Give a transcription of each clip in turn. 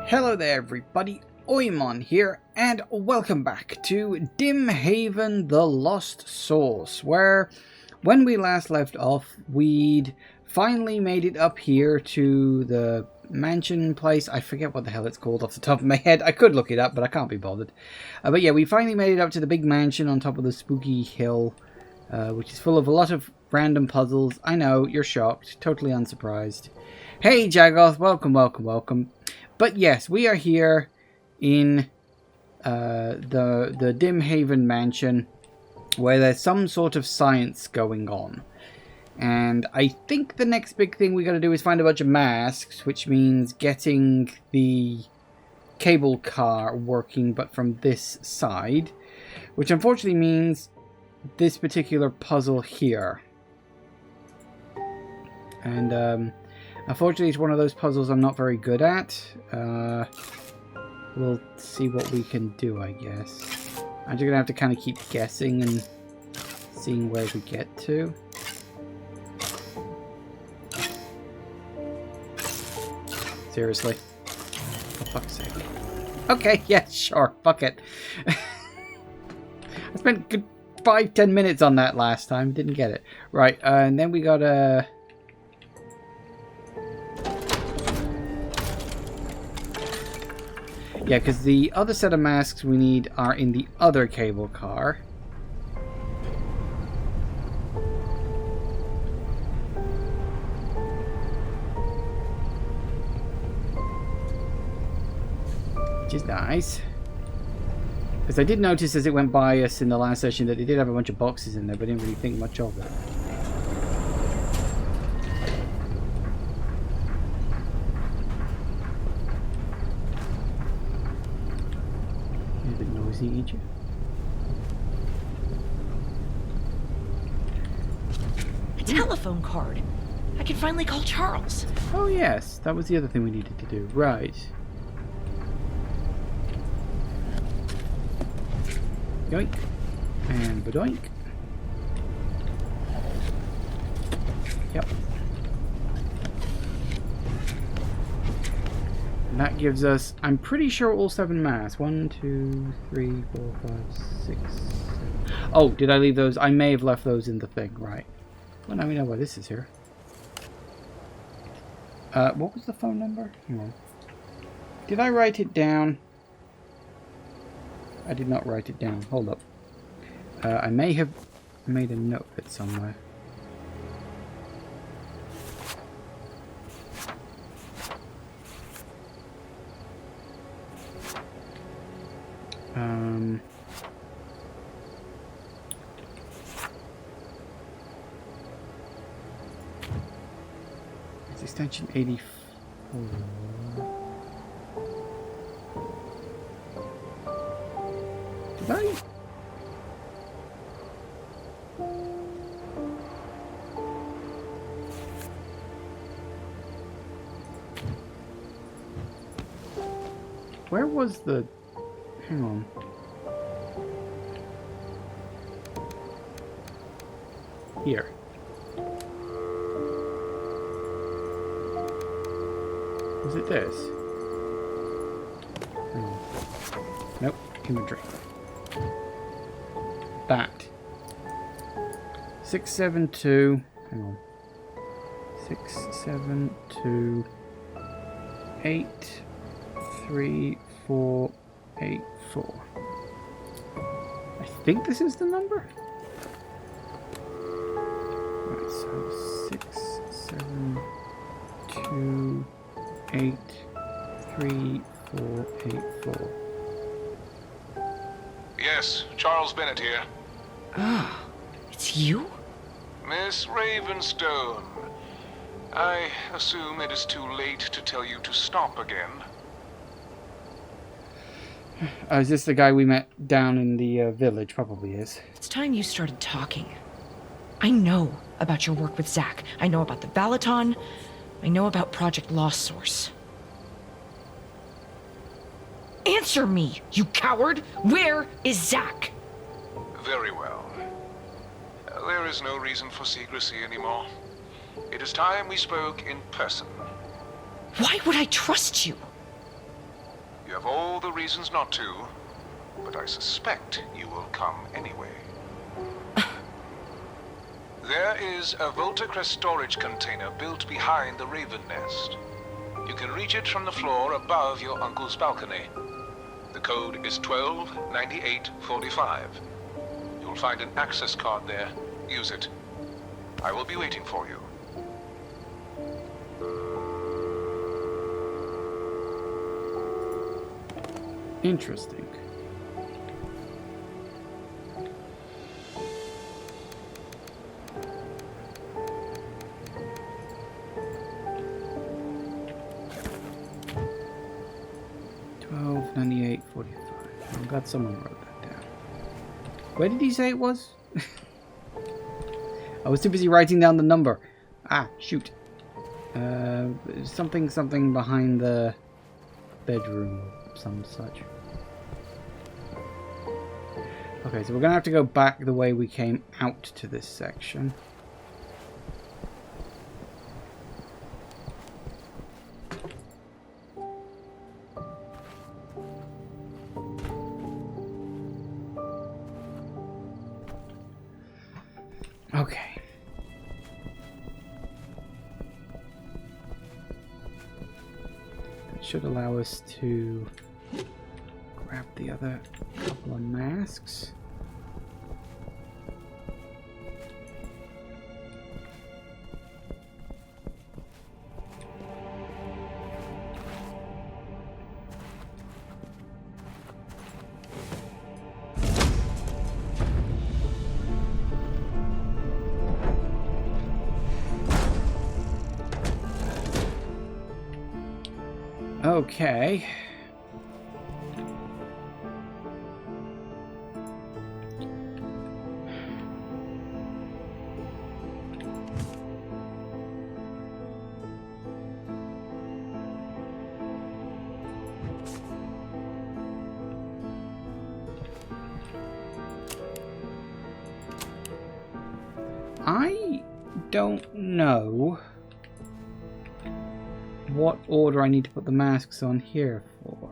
Hello there everybody, Oimon here, and welcome back to Dimhaven the Lost Source, where when we last left off, we'd finally made it up here to the mansion place. I forget what the hell it's called off the top of my head. I could look it up, but I can't be bothered. But yeah, we finally made it up to the big mansion on top of the spooky hill, which is full of a lot of random puzzles. I know, you're shocked, totally unsurprised. Hey Jagoth, welcome. But yes, we are here in the Dimhaven mansion, where there's some sort of science going on. And I think the next big thing we got to do is find a bunch of masks, which means getting the cable car working, but from this side. Which unfortunately means this particular puzzle here. And unfortunately, it's one of those puzzles I'm not very good at. We'll see what we can do, I guess. I'm just going to have to kind of keep guessing and seeing where we get to. Seriously? For fuck's sake. Okay, yeah, sure. Fuck it. I spent a good 5-10 minutes on that last time. Didn't get it. Right, and then we got a... Yeah, because the other set of masks we need are in the other cable car. Which is nice. Because I did notice as it went by us in the last session that they did have a bunch of boxes in there, but I didn't really think much of it. Eat you. A telephone card. I can finally call Charles. Oh yes, that was the other thing we needed to do. Right. Yoink. And badoink. Yep. And that gives us, I'm pretty sure, all 7 masks. 1, 2, 3, 4, 5, 6, 7. Oh, did I leave those? I may have left those in the thing, right. Well, now we know why this is here. What was the phone number? Hang on. Did I write it down? I did not write it down. Hold up. I may have made a note of it somewhere. It's extension 84. Did I? Where was the... Hang on. Here. Was it this? Hang on. Nope. Inventory. That. 672. Hang on. 672 83484. I think this is the number. Right, so 672 83484. Yes, Charles Bennett here. Ah, it's you? Miss Ravenstone. I assume it is too late to tell you to stop again. Is this the guy we met down in the village? Probably is. It's time you started talking. I know about your work with Zach. I know about the Valaton. I know about Project Lost Source. Answer me, you coward! Where is Zach? Very well. There is no reason for secrecy anymore. It is time we spoke in person. Why would I trust you? have all the reasons not to, but I suspect you will come anyway. There is a Voltacrest storage container built behind the Raven Nest. You can reach it from the floor above your uncle's balcony. The code is 129845. You'll find an access card there. Use it. I will be waiting for you. Interesting. I'm glad someone wrote that down. Where did he say it was? I was too busy writing down the number. Ah, shoot. Something behind the bedroom, some such. Okay, so we're gonna have to go back the way we came out to this section. Okay. That should allow us to grab the other couple of masks. Okay. I don't know what order I need to put the masks on here for.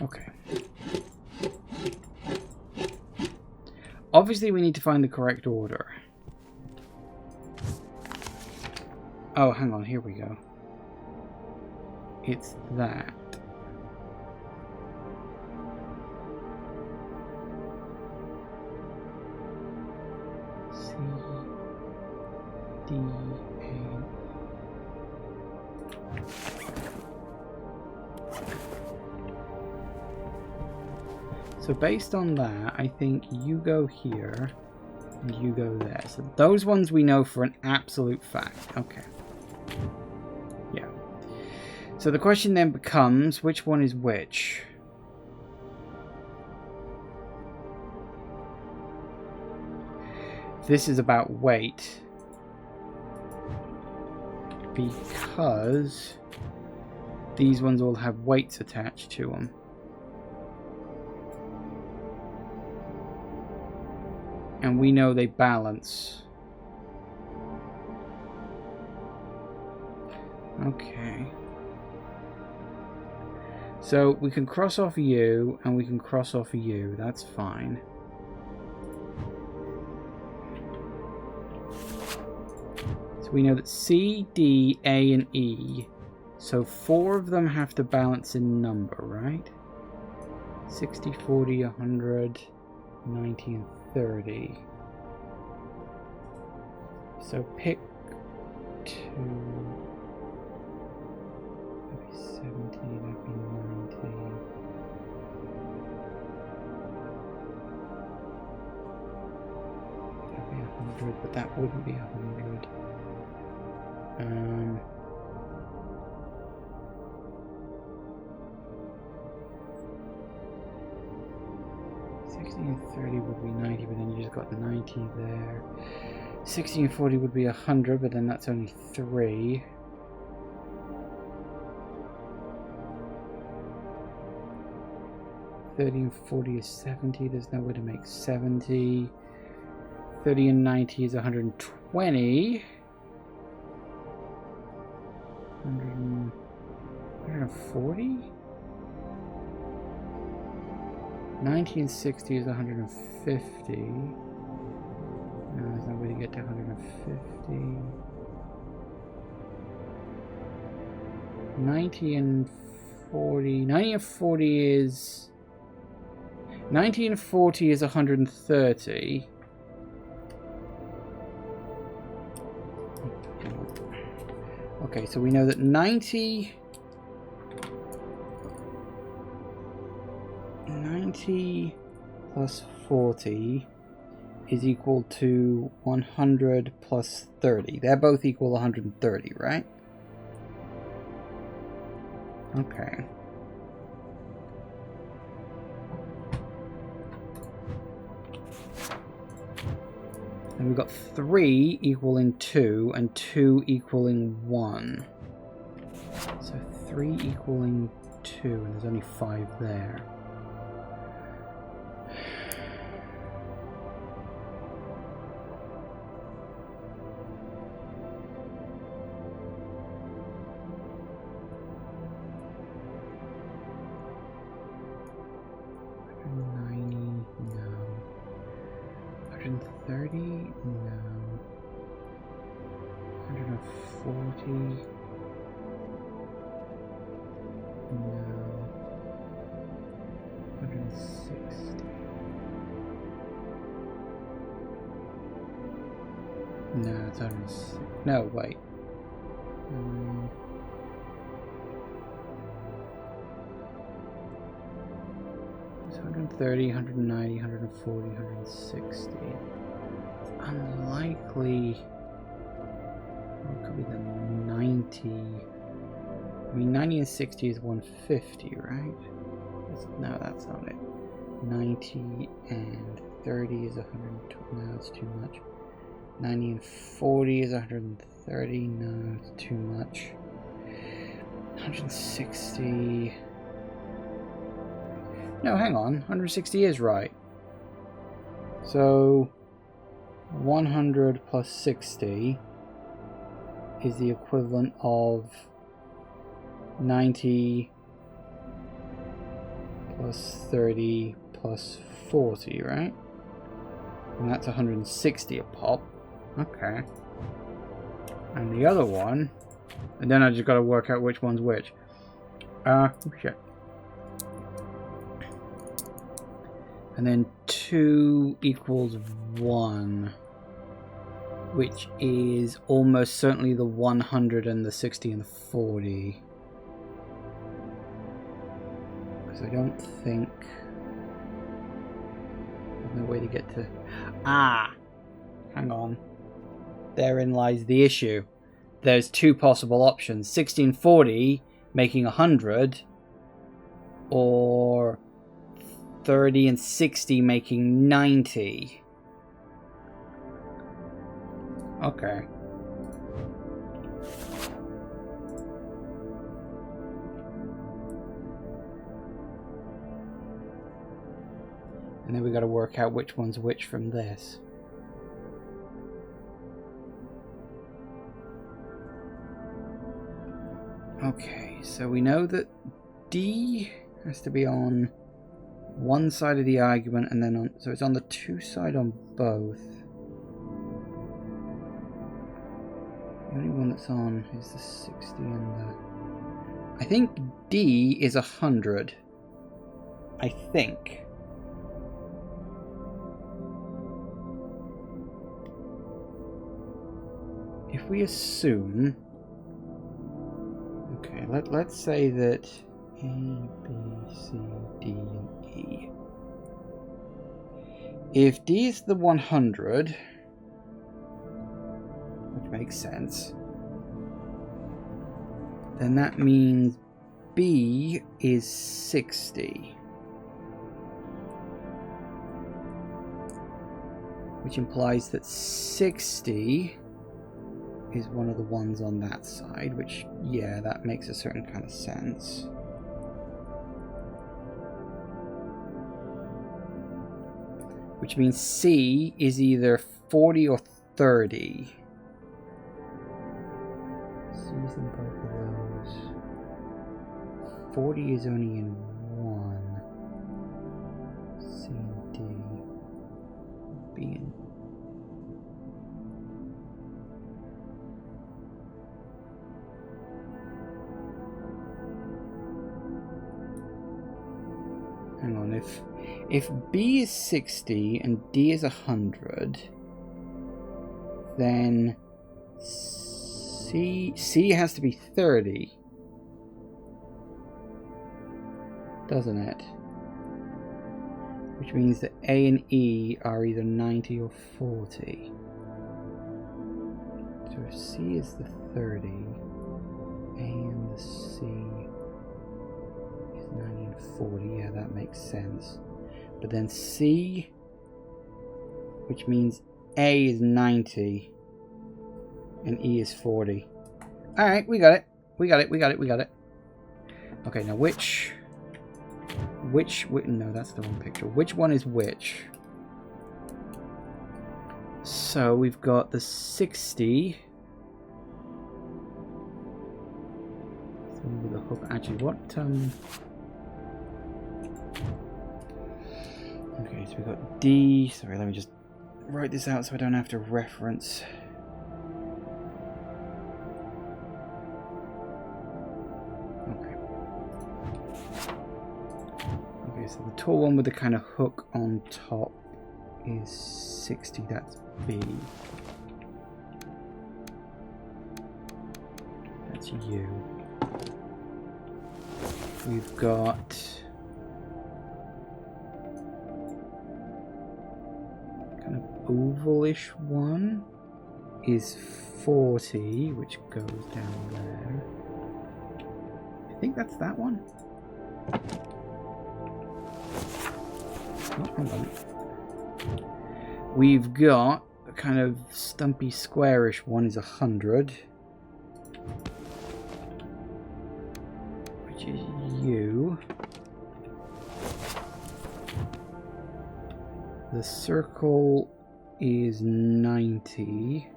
Okay. Obviously, we need to find the correct order. Oh, hang on. Here we go. It's that. C, D, A. So based on that, I think you go here and you go there. So those ones we know for an absolute fact. Okay. Yeah. So the question then becomes, which one is which? This is about weight. Because these ones all have weights attached to them. And we know they balance. Okay. So we can cross off you and we can cross off you. That's fine. So we know that C, D, A, and E. So 4 of them have to balance in number, right? 60, 40, 100, 90, and 30. So pick 2. That'd be 70, that'd be 90. That'd be 100, but that wouldn't be 100. 60 and 30 would be 90, but then you just got 90 there. 60 and 40 would be 100, but then that's only 3. $30 and 40 is 70. There's no way to make 70. 30 and 90 is 120. 140? 90 and 60 is 150. No, there's no way to get to 150. 90 and 40. 90 and 40 is... 90 and 40 is 130. Okay, so we know that 90 plus 40 is equal to 100 plus 30. They're both equal 130, right? Okay. And we've got 3 equaling 2 and 2 equaling 1. So 3 equaling 2, and there's only 5 there. No, it's 106. No, wait. 130, 190, 140, 160. It's unlikely. What could be the 90? I mean, 90 and 60 is 150, right? No, that's not it. 90 and 30 is 120. No, it's too much. 90 and 40 is 130. No, it's too much. 160. No, hang on. 160 is right. So 100 plus 60 is the equivalent of 90 plus 30 plus 40, right? And that's 160 a pop. Okay. And the other one, and then I just got to work out which one's which. Shit. And then 2 equals 1, which is almost certainly the 100 and the 60 and the 40. Because I don't think... There's no way to get to... Hang on. Therein lies the issue. There's 2 possible options. 60 and 40 making 100, or 30 and 60 making 90. Okay. And then we got to work out which one's which from this. Okay, so we know that D has to be on one side of the argument, and then on, so it's on the 2 side on both. The only one that's on is the 60 and the... I think D is 100. I think. If we assume... Okay, let's say that A, B, C, D, and E. If D is the 100, which makes sense, then that means B is 60. Which which implies that 60 is one of the ones on that side, which, yeah, that makes a certain kind of sense. Which means C is either 40 or 30. C's in both of those. 40 is only in one. C and D. B and hang on, if B is 60 and D is 100, then C has to be 30, doesn't it? Which means that A and E are either 90 or 40. So if C is the 30, A and the C is 90 and 40, yeah, that makes sense. But then C, which means A is 90 and E is 40. Alright, we got it. We got it. Okay, now which no, that's the wrong picture. Which one is which? So we've got the 60. With the hook. Actually, what? Okay, so we've got D. Sorry, let me just write this out so I don't have to reference. So the tall one with the kind of hook on top is 60, that's B. That's U. We've got kind of ovalish one is 40, which goes down there. I think that's that one. Oh, hold on. We've got a kind of stumpy squarish one is 100, which is U. The circle is 90,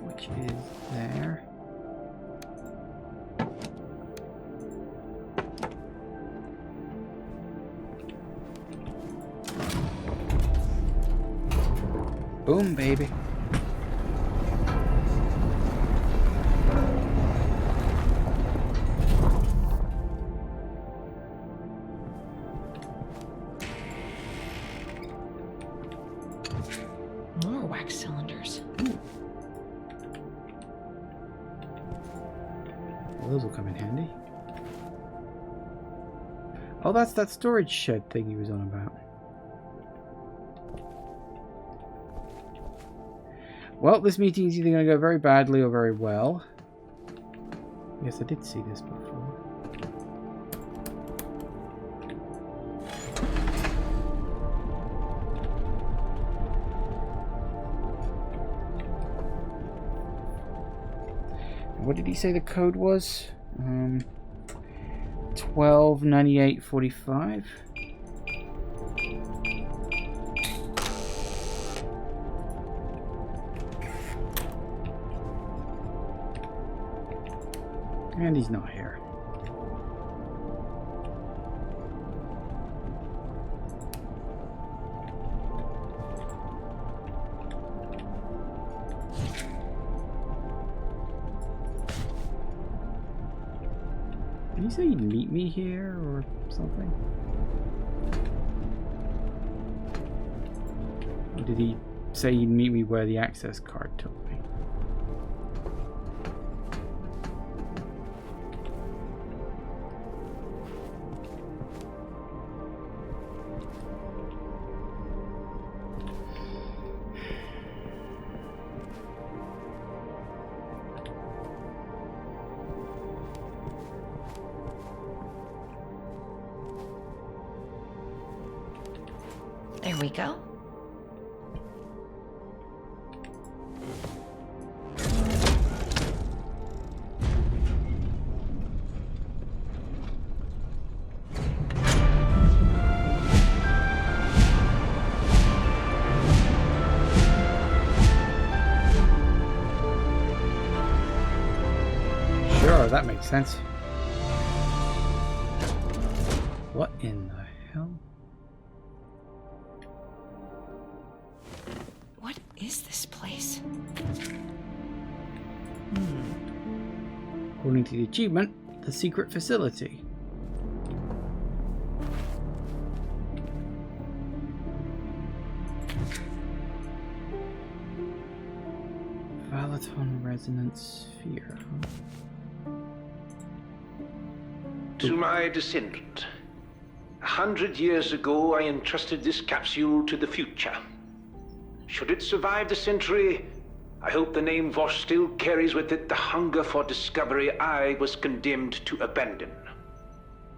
which is there. Boom, baby. More wax cylinders. Well, those will come in handy. Oh, that's that storage shed thing he was on about. Well, this meeting is either going to go very badly or very well. Yes, I did see this before. What did he say the code was? 129845. And he's not here. Did he say he'd meet me here or something? Or did he say he'd meet me where the access card took me? There we go. Sure, that makes sense. What in the hell? What is this place? According to the achievement, the secret facility. Valaton resonance sphere. To my descendant. 100 years ago, I entrusted this capsule to the future. Should it survive the century, I hope the name Vosh still carries with it the hunger for discovery I was condemned to abandon.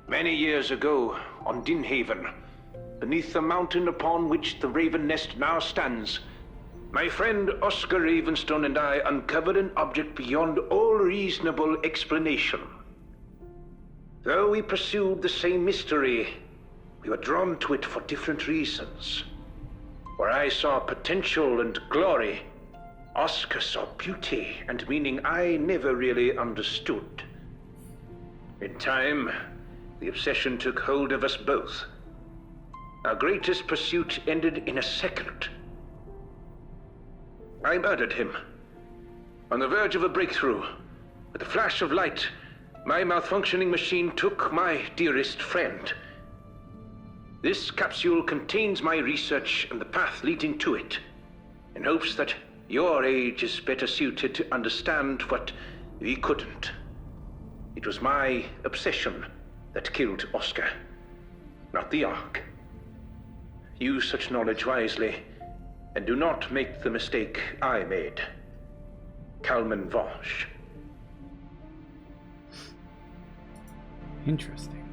Many years ago, on Dimhaven, beneath the mountain upon which the Raven Nest now stands, my friend Oscar Ravenstone and I uncovered an object beyond all reasonable explanation. Though we pursued the same mystery, we were drawn to it for different reasons. Where I saw potential and glory, Oscar saw beauty and meaning I never really understood. In time, the obsession took hold of us both. Our greatest pursuit ended in a second. I murdered him. On the verge of a breakthrough, with a flash of light, my malfunctioning machine took my dearest friend. This capsule contains my research and the path leading to it, in hopes that your age is better suited to understand what we couldn't. It was my obsession that killed Oscar, not the Ark. Use such knowledge wisely, and do not make the mistake I made. Kalman Vosh. Interesting.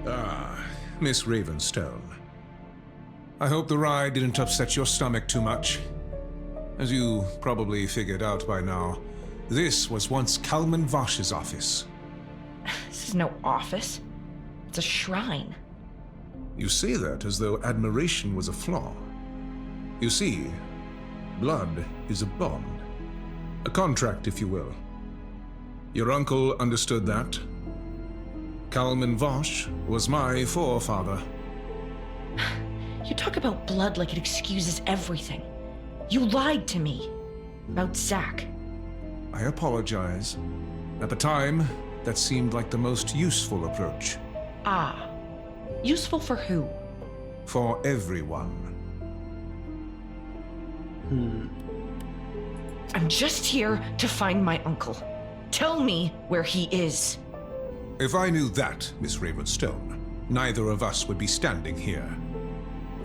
Ah, Miss Ravenstone. I hope the ride didn't upset your stomach too much. As you probably figured out by now, this was once Kalman Vosh's office. This is no office. It's a shrine. You say that as though admiration was a flaw. You see, blood is a bond. A contract, if you will. Your uncle understood that. Kalman Vosh was my forefather. You talk about blood like it excuses everything. You lied to me. About Zach. I apologize. At the time, that seemed like the most useful approach. Ah. Useful for who? For everyone. I'm just here to find my uncle. Tell me where he is. If I knew that, Miss Ravenstone, neither of us would be standing here.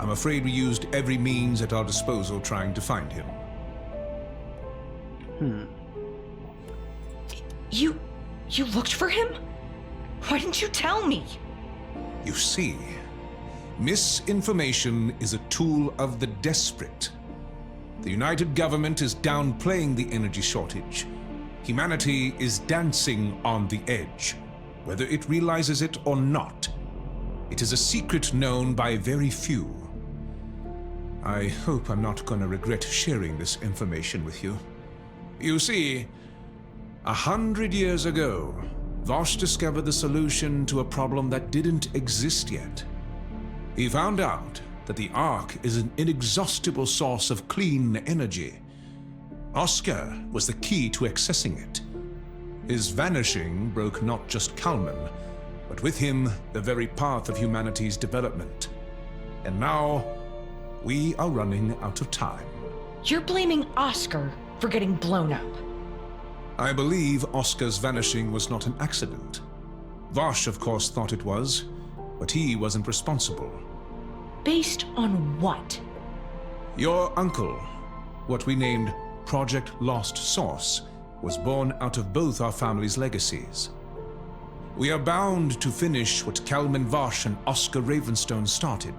I'm afraid we used every means at our disposal trying to find him. You looked for him? Why didn't you tell me? You see, misinformation is a tool of the desperate. The United Government is downplaying the energy shortage. Humanity is dancing on the edge, whether it realizes it or not. It is a secret known by very few. I hope I'm not going to regret sharing this information with you. You see, 100 years ago, Vosh discovered the solution to a problem that didn't exist yet. He found out that the Ark is an inexhaustible source of clean energy. Oscar was the key to accessing it. His vanishing broke not just Kalman, but with him the very path of humanity's development. And now, we are running out of time. You're blaming Oscar for getting blown up. I believe Oscar's vanishing was not an accident. Vosh, of course, thought it was, but he wasn't responsible. Based on what? Your uncle, what we named Project Lost Source, was born out of both our families' legacies. We are bound to finish what Kalman Vosh and Oscar Ravenstone started.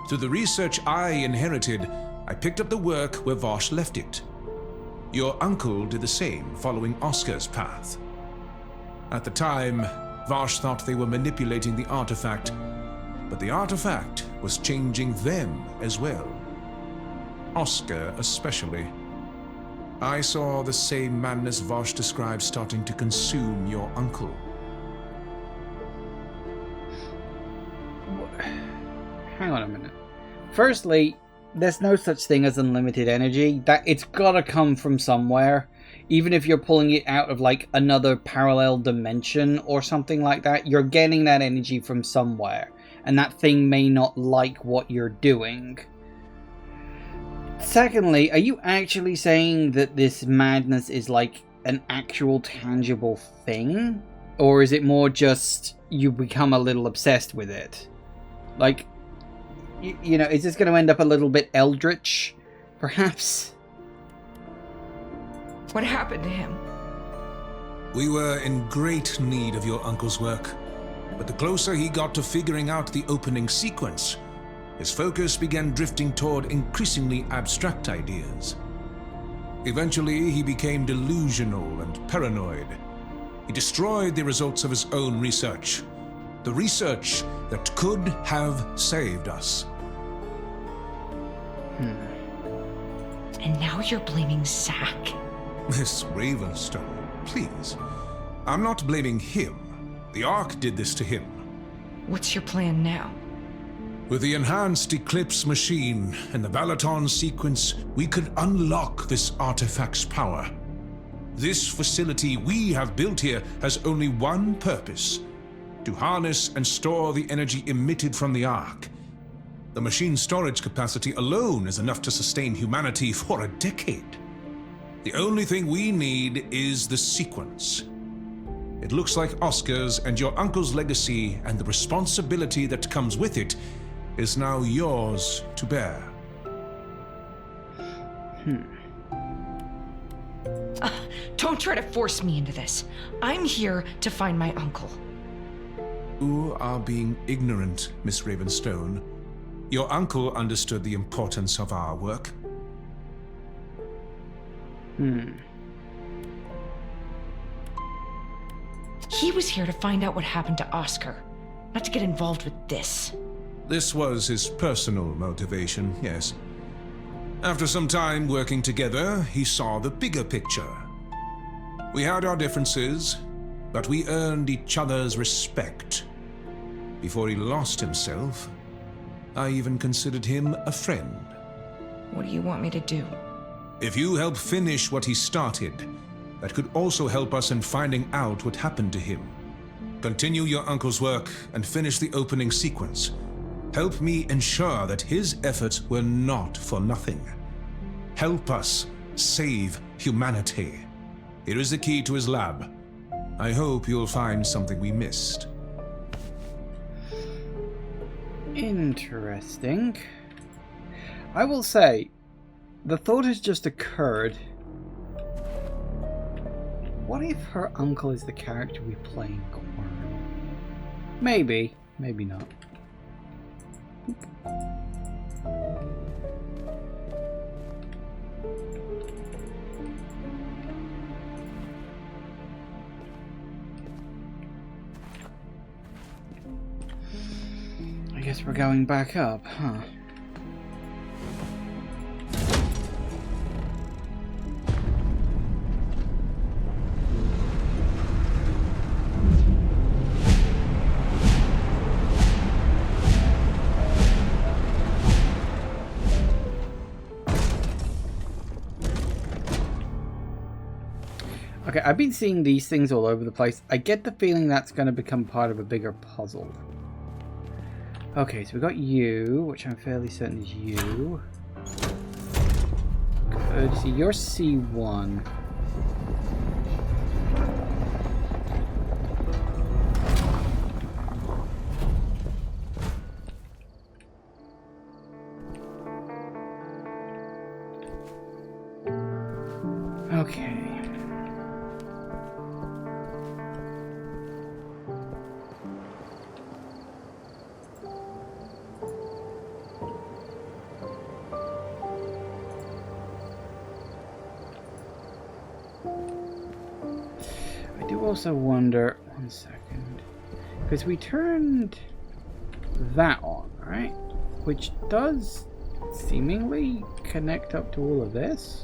Through the research I inherited, I picked up the work where Vosh left it. Your uncle did the same, following Oscar's path. At the time, Vosh thought they were manipulating the artifact, but the artifact was changing them as well. Oscar especially. I saw the same madness Vosh described starting to consume your uncle. Hang on a minute. Firstly, there's no such thing as unlimited energy. That it's gotta come from somewhere. Even if you're pulling it out of like another parallel dimension or something like that, you're getting that energy from somewhere. And that thing may not like what you're doing. Secondly, are you actually saying that this madness is like an actual tangible thing? Or is it more just you become a little obsessed with it? Like, you know, is this going to end up a little bit eldritch, perhaps? What happened to him? We were in great need of your uncle's work, but the closer he got to figuring out the opening sequence, his focus began drifting toward increasingly abstract ideas. Eventually, he became delusional and paranoid. He destroyed the results of his own research. The research that could have saved us. And now you're blaming Zack? Miss Ravenstone, please. I'm not blaming him. The Ark did this to him. What's your plan now? With the enhanced Eclipse machine and the Balaton sequence, we could unlock this artifact's power. This facility we have built here has only one purpose: to harness and store the energy emitted from the Ark. The machine's storage capacity alone is enough to sustain humanity for a decade. The only thing we need is the sequence. It looks like Oscar's and your uncle's legacy and the responsibility that comes with it is now yours to bear. Don't try to force me into this. I'm here to find my uncle. You are being ignorant, Miss Ravenstone. Your uncle understood the importance of our work. He was here to find out what happened to Oscar, not to get involved with this. This was his personal motivation, yes. After some time working together, he saw the bigger picture. We had our differences, but we earned each other's respect. Before he lost himself, I even considered him a friend. What do you want me to do? If you help finish what he started, that could also help us in finding out what happened to him. Continue your uncle's work and finish the opening sequence. Help me ensure that his efforts were not for nothing. Help us save humanity. Here is the key to his lab. I hope you'll find something we missed. Interesting. I will say, the thought has just occurred. What if her uncle is the character we play in Quern? Maybe, maybe not. I guess we're going back up, huh? Okay, I've been seeing these things all over the place. I get the feeling that's going to become part of a bigger puzzle. Okay, so we got you, which I'm fairly certain is you. Good. So you're C1. Okay. I do also wonder, one second, because we turned that on, right? Which does seemingly connect up to all of this.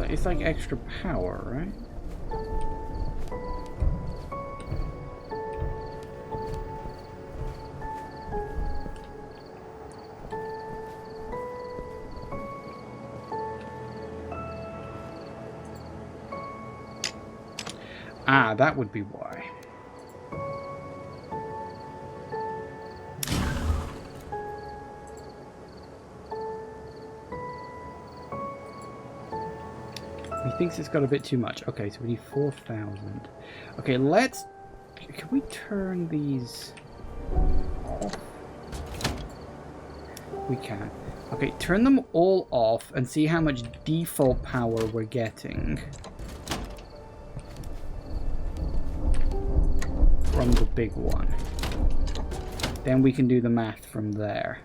It's like extra power, right? Ah, that would be why. He thinks it's got a bit too much. Okay, so we need 4,000. Okay, let's... Can we turn these off? We can. Okay, turn them all off and see how much default power we're getting from the big one. Then we can do the math from there.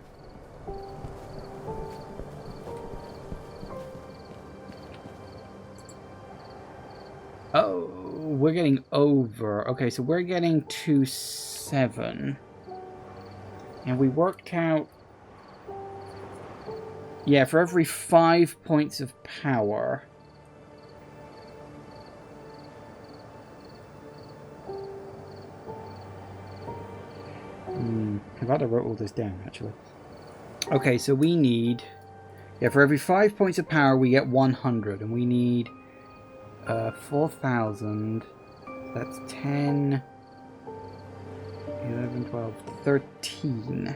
Oh, we're getting over. Okay, so we're getting to 7. And we worked out... Yeah, for every 5 points of power... I'm glad I wrote all this down, actually. Okay, so we need... Yeah, for every 5 points of power, we get 100. And we need 4,000. That's 10... 11, 12, 13.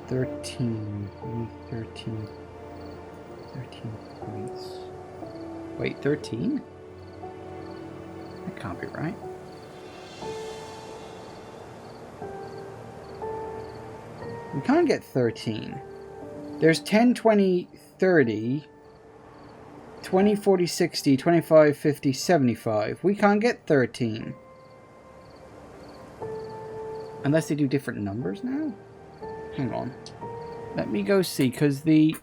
13. We need 13. 13 points. Wait, 13? That can't be right. We can't get 13. There's 10, 20, 30, 20, 40, 60, 25, 50, 75. We can't get 13. Unless they do different numbers now? Hang on. Let me go see, because the...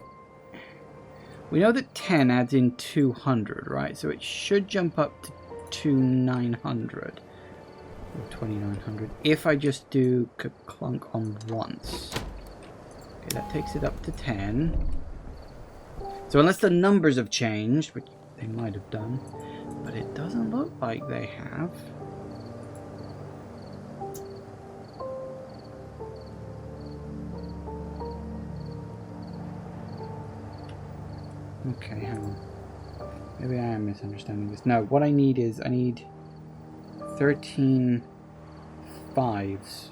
We know that 10 adds in 200, right? So it should jump up to 2,900. Or 2,900. If I just do clunk on once. Okay, that takes it up to 10. So unless the numbers have changed, which they might have done, but it doesn't look like they have. Okay, hang on. Maybe I am misunderstanding this. No, what I need is, I need 13 5s.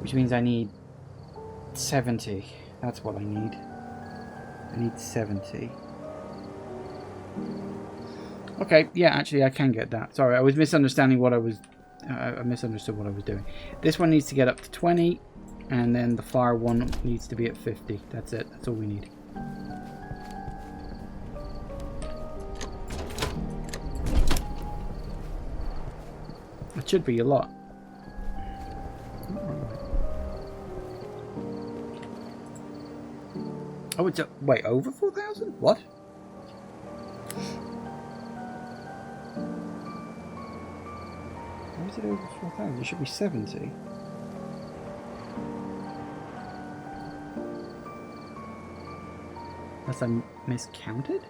Which means I need 70. That's what I need. I need 70. Okay, yeah, actually I can get that. Sorry, I was misunderstanding what I was... I misunderstood what I was doing. This one needs to get up to 20. And then the far one needs to be at 50. That's it. That's all we need. It should be a lot. Oh, it's a... Wait, over 4,000? What? Why is it over 4,000? It should be 70. Unless I miscounted?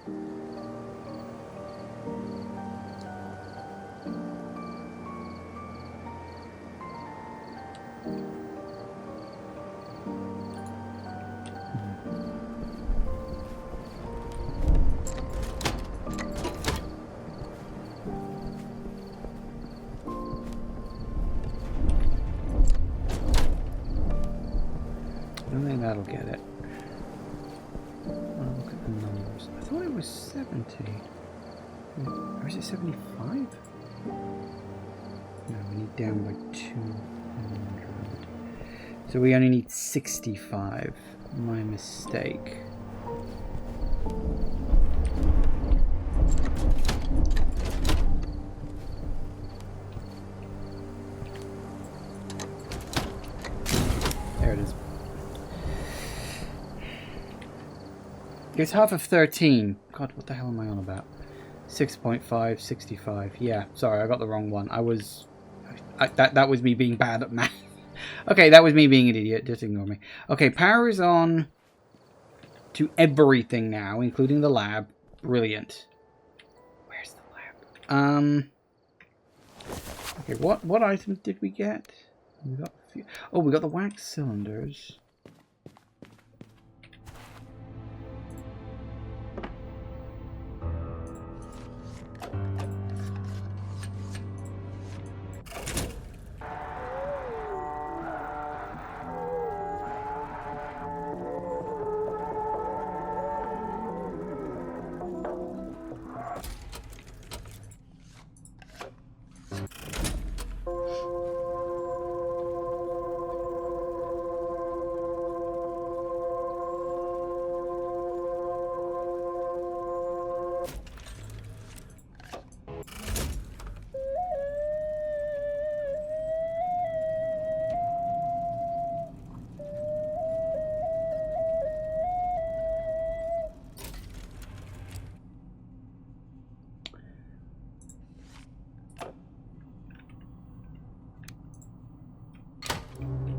I don't think that'll get it. Look at the numbers. I thought it was 70. Or is it 75? No, we need down by 200. So we only need 65. My mistake. There it is. It's half of 13. God, what the hell am I on about? 6.5, 65. Yeah, sorry, I got the wrong one. That was me being bad at math. Okay, that was me being an idiot. Just ignore me. Okay, power is on to everything now, including the lab. Brilliant. Where's the lab? Okay, what items did we get? We got a few. Oh, we got the wax cylinders.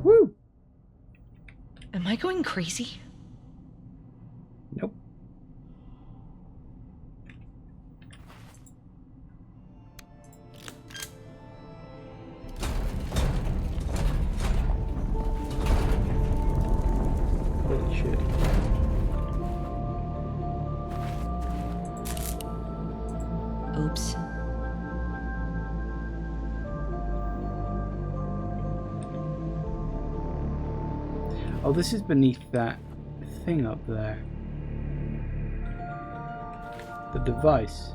Woo! Am I going crazy? Nope. Holy shit. Oops. Oh, this is beneath that thing up there. The device.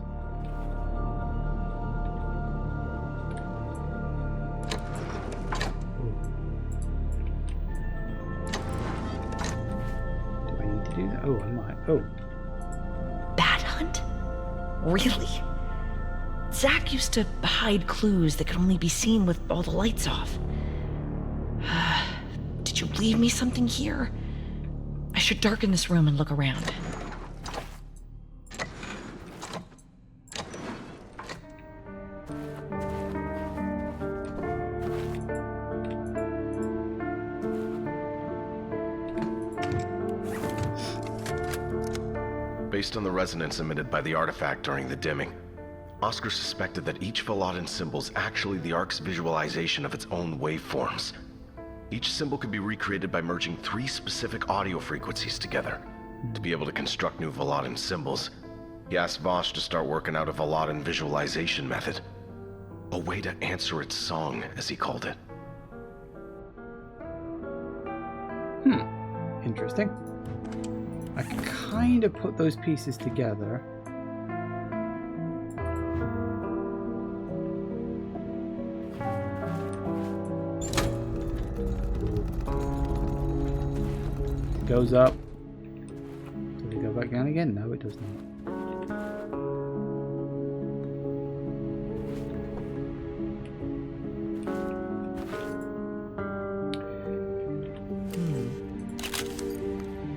Do I need to do that? Oh, I might. Oh. Bat hunt? Really? Zach used to hide clues that could only be seen with all the lights off. Did you leave me something here? I should darken this room and look around. Based on the resonance emitted by the artifact during the dimming, Oscar suspected that each Velotan symbol is actually the Ark's visualization of its own waveforms. Each symbol could be recreated by merging 3 specific audio frequencies together. To be able to construct new Velotan symbols, he asked Vosh to start working out a Velotan visualization method. A way to answer its song, as he called it. Interesting. I kind of put those pieces together. Goes up. Does it go back down again? No, it does not.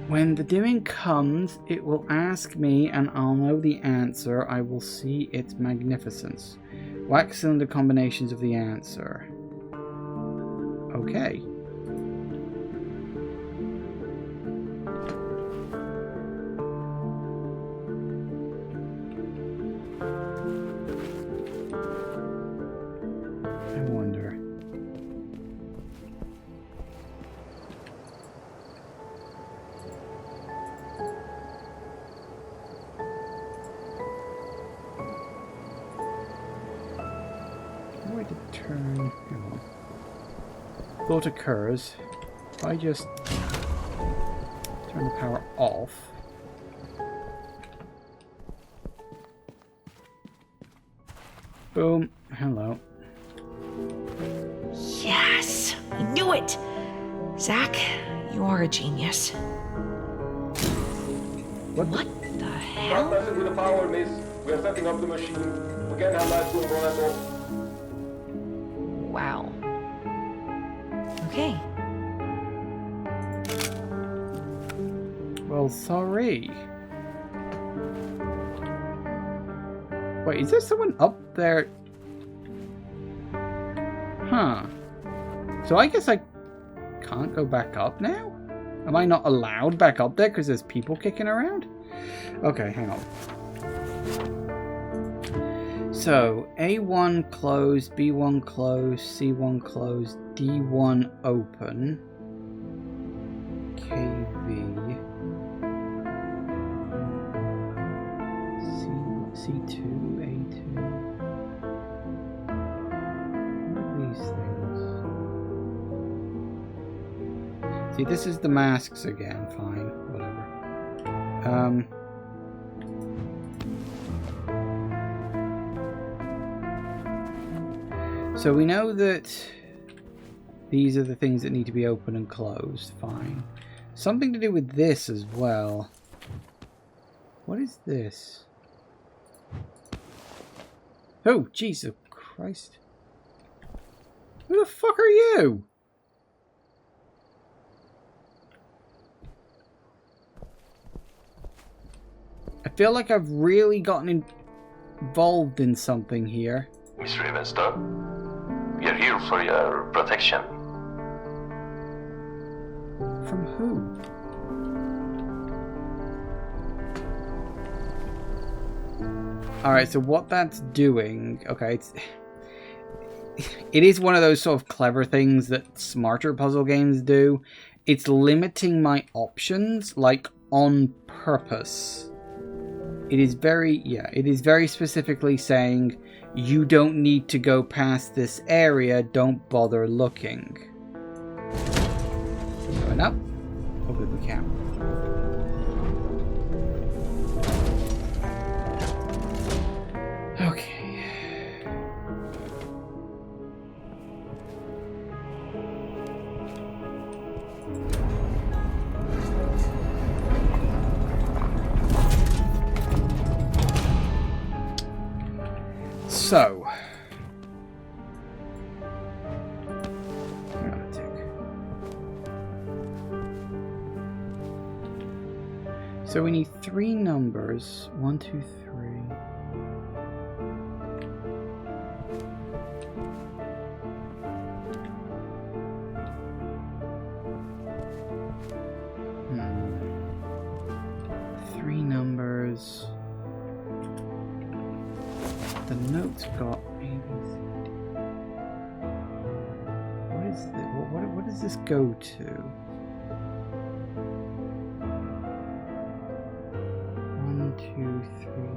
When the dimming comes, it will ask me and I'll know the answer. I will see its magnificence. Wax cylinder combinations of the answer. Okay. I wonder. Where to turn? Hang on. Thought occurs. If I just turn the power off. Boom. Hello. Yes! I knew it! Zach, you are a genius. What the Not hell? messing with the power, miss. We are setting up the machine. We can't have lights going on at all. Wow. Okay. Well, sorry. Wait, is there someone up there? Huh. So I guess I can't go back up now? Am I not allowed back up there because there's people kicking around? Okay, hang on. So, A1 closed, B1 closed, C1 closed, D1 open, KV, C2, A2. What are these things? See, this is the masks again. Fine, whatever. So we know that these are the things that need to be open and closed. Fine. Something to do with this as well. What is this? Oh, Jesus Christ. Who the fuck are you? I feel like I've really gotten involved in something here. Miss Ravenstone, we are here for your protection. From who? Alright, so what that's doing... Okay, it is one of those sort of clever things that smarter puzzle games do. It's limiting my options, like, on purpose. It is very specifically saying, you don't need to go past this area, don't bother looking. Going up. Hopefully we can. Okay. So, we need 3 numbers. 1, 2, 3. Three numbers. The notes got ABC. What is this? What does this go to? 1, 2, 3, 4.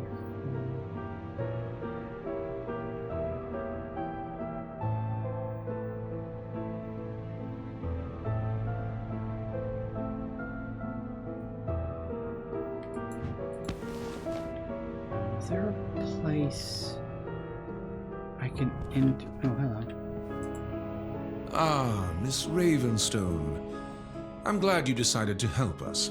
Is there a place I can enter? Oh, hello. Ah, Miss Ravenstone. I'm glad you decided to help us.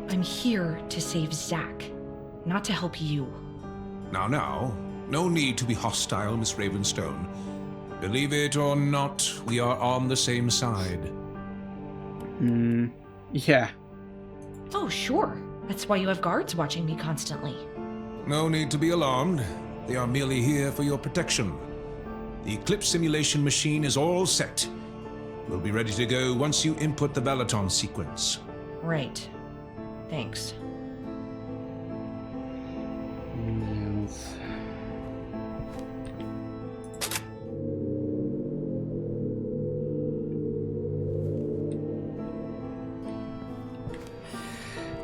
I'm here to save Zack, not to help you. Now, no need to be hostile, Miss Ravenstone. Believe it or not, we are on the same side. Yeah. Oh, sure. That's why you have guards watching me constantly. No need to be alarmed. They are merely here for your protection. The Eclipse simulation machine is all set. We'll be ready to go once you input the Balaton sequence. Right. Thanks. Yes.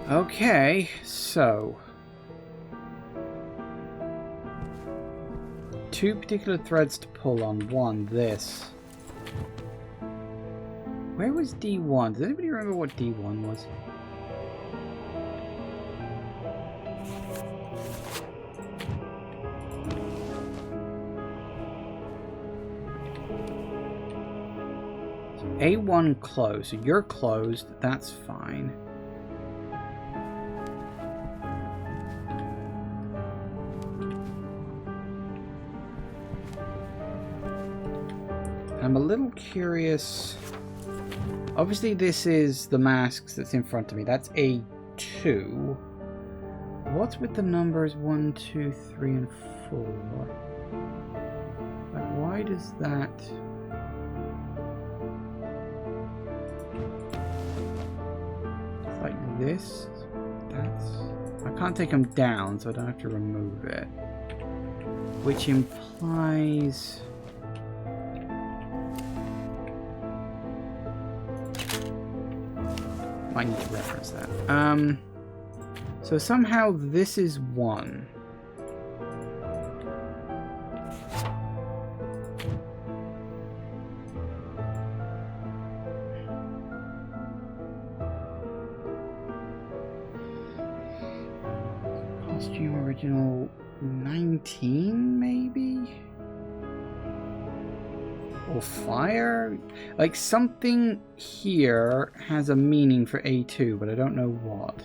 Okay, so 2 particular threads to pull on. 1, this. Where was D1? Does anybody remember what D1 was? So A1 closed. So you're closed. That's fine. I'm a little curious. Obviously, this is the masks that's in front of me. That's A2. what's with the numbers 1, 2, 3, and 4? Like, why does that... It's like this. That's... I can't take them down, so I don't have to remove it. Which implies... I need to reference that. So somehow this is 1. Costume original 19, maybe? Or fire? Like, something here has a meaning for A2, but I don't know what.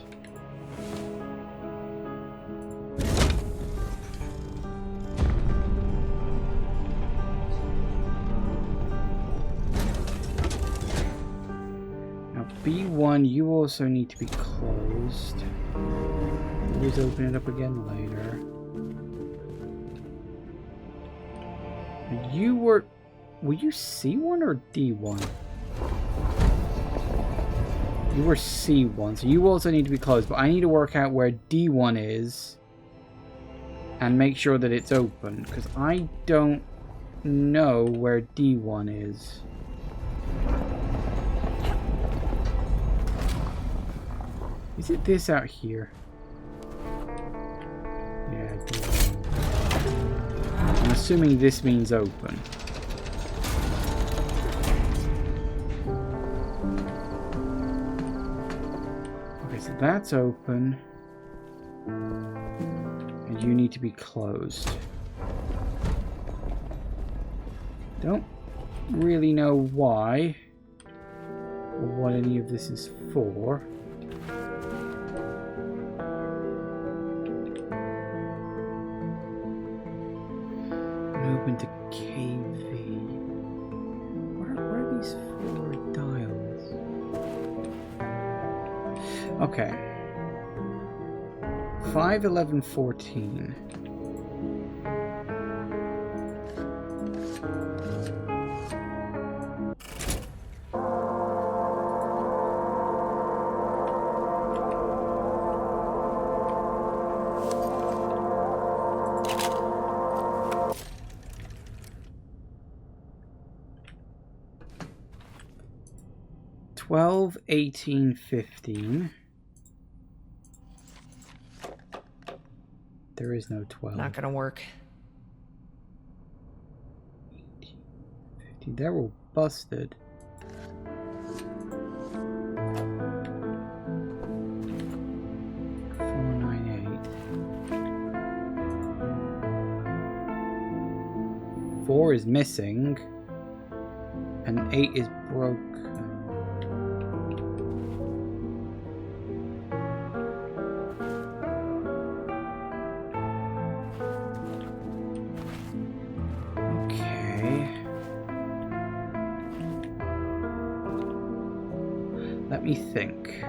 Now, B1, you also need to be closed. Always open it up again later. You were you C1 or D1? You were C1, so you also need to be closed, but I need to work out where D1 is and make sure that it's open, because I don't know where D1 is. Is it this out here? Yeah, D1. I'm assuming this means open. So that's open, and you need to be closed. Don't really know why or what any of this is for. And open to KV. Where are these 4 dials? Okay. 5, 11, 14. $12, 18, 15. There is no 12. Not gonna work. 18, 15. They're all busted. Four is missing, and 8 is broken. Let me think.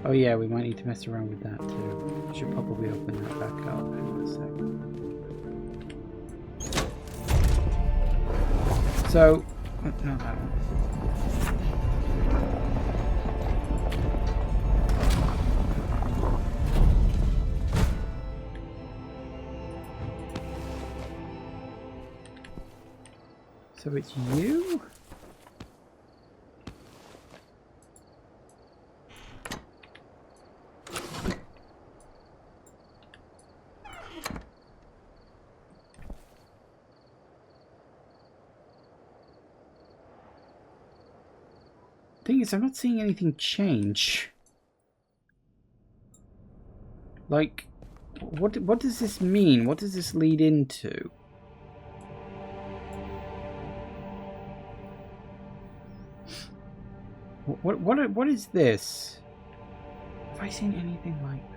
Oh yeah, we might need to mess around with that too. Should probably open that back up in a second. So, not that one. So it's you? Thing is, I'm not seeing anything change. Like, What does this mean? What does this lead into? What is this? Have I seen anything like that?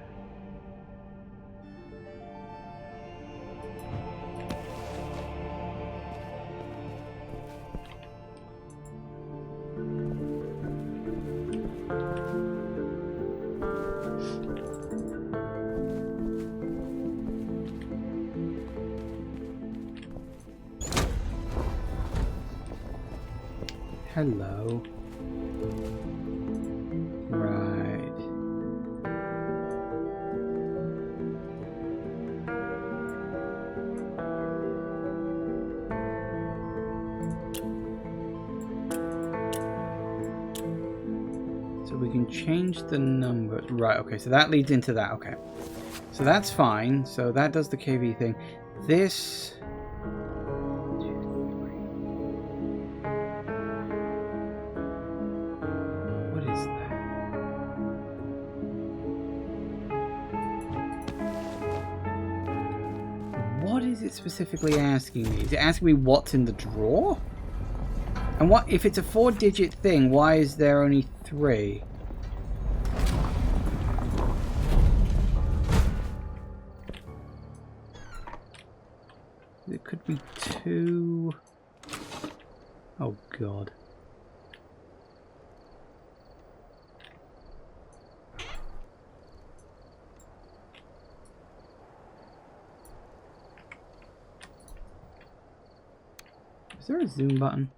Hello. Right. So we can change the numbers. Right, okay, so that leads into that, okay. So that's fine. So that does the KV thing. This... What is it specifically asking me? Is it asking me what's in the drawer? And what if it's a 4-digit thing, why is there only 3? It could be 2. Oh god. Is there a zoom button?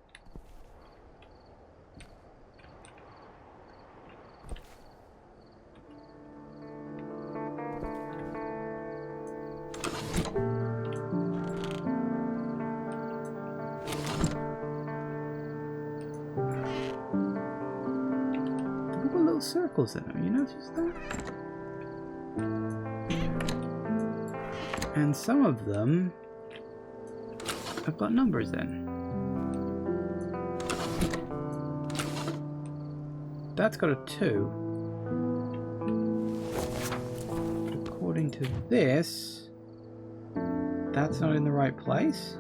They've got little circles in them, you notice that? And some of them have got numbers in. That's got a 2. But according to this, that's not in the right place.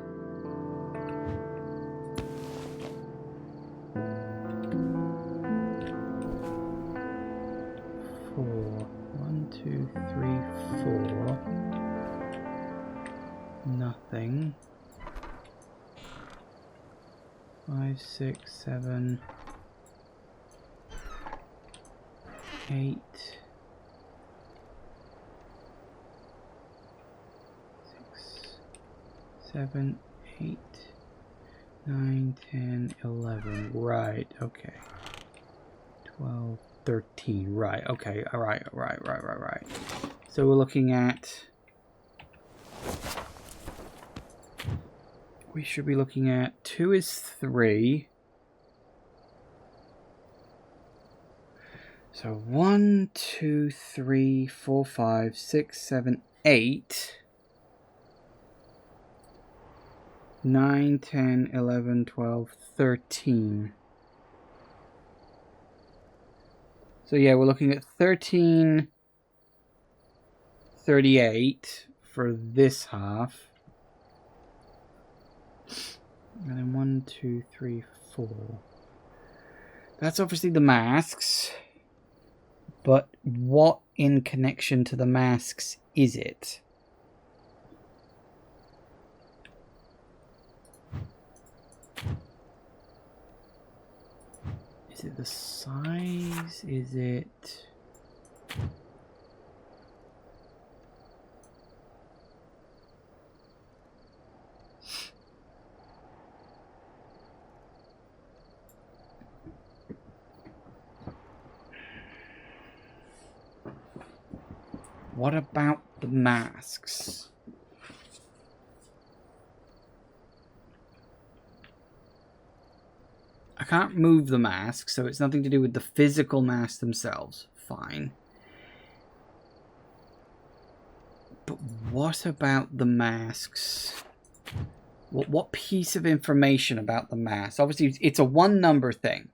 Four. 1, 2, 3, 4. Nothing. 5, 6, 7, 8, 6, 7, 8, 9, 10, 11. Right, okay. 12, 13. Right, okay. Right. So we're looking at... We should be looking at 2 is 3. So 1, 2, 3, 4, 5, 6, 7, 8. 9, 10, 11, 12, 13. So yeah, we're looking at 1338 for this half. And then 1, 2, 3, 4. That's obviously the masks. But what in connection to the masks is it? Is it the size? Is it... What about the masks? I can't move the masks, so it's nothing to do with the physical masks themselves. Fine. But what about the masks? What piece of information about the masks? Obviously, it's a one-number thing.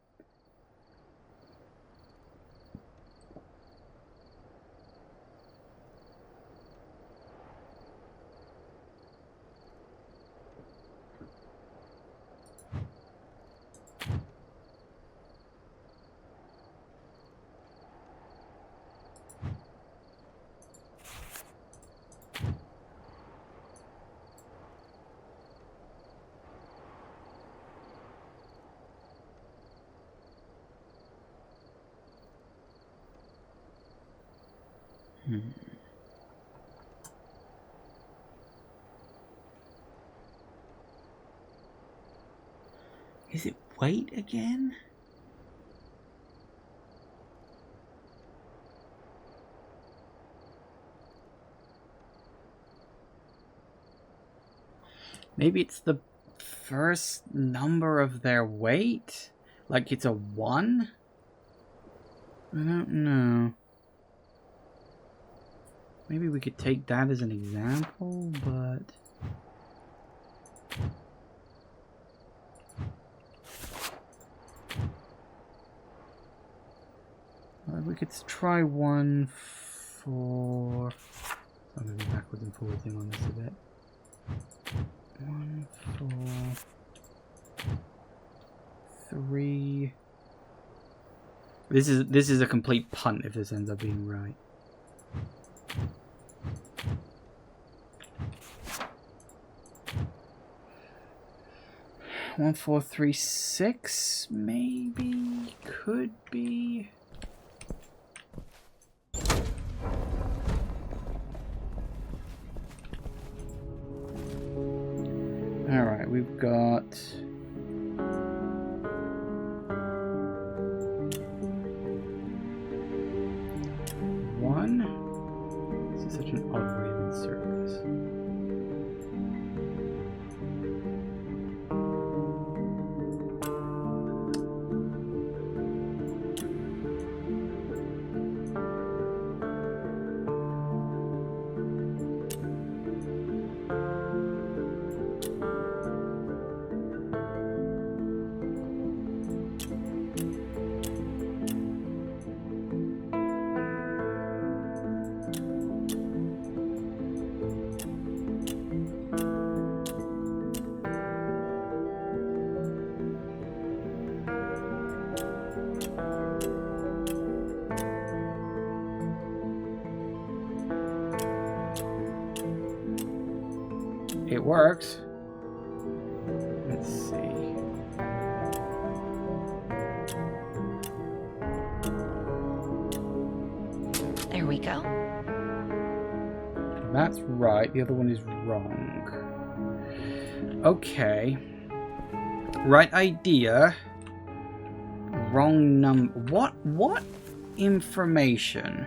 Is it weight again? Maybe it's the first number of their weight? Like it's a 1? I don't know. Maybe we could take that as an example, but... we could try one for... I'm going to be backwards and forwards in on this a bit. 1, 4, 3. This is a complete punt if this ends up being right. 1, 4, 3, 6, maybe, could be. All right, we've got 1. This is such an odd way of inserting this. It works. Let's see. There we go. That's right. The other one is wrong. Okay. Right idea. Wrong number. What information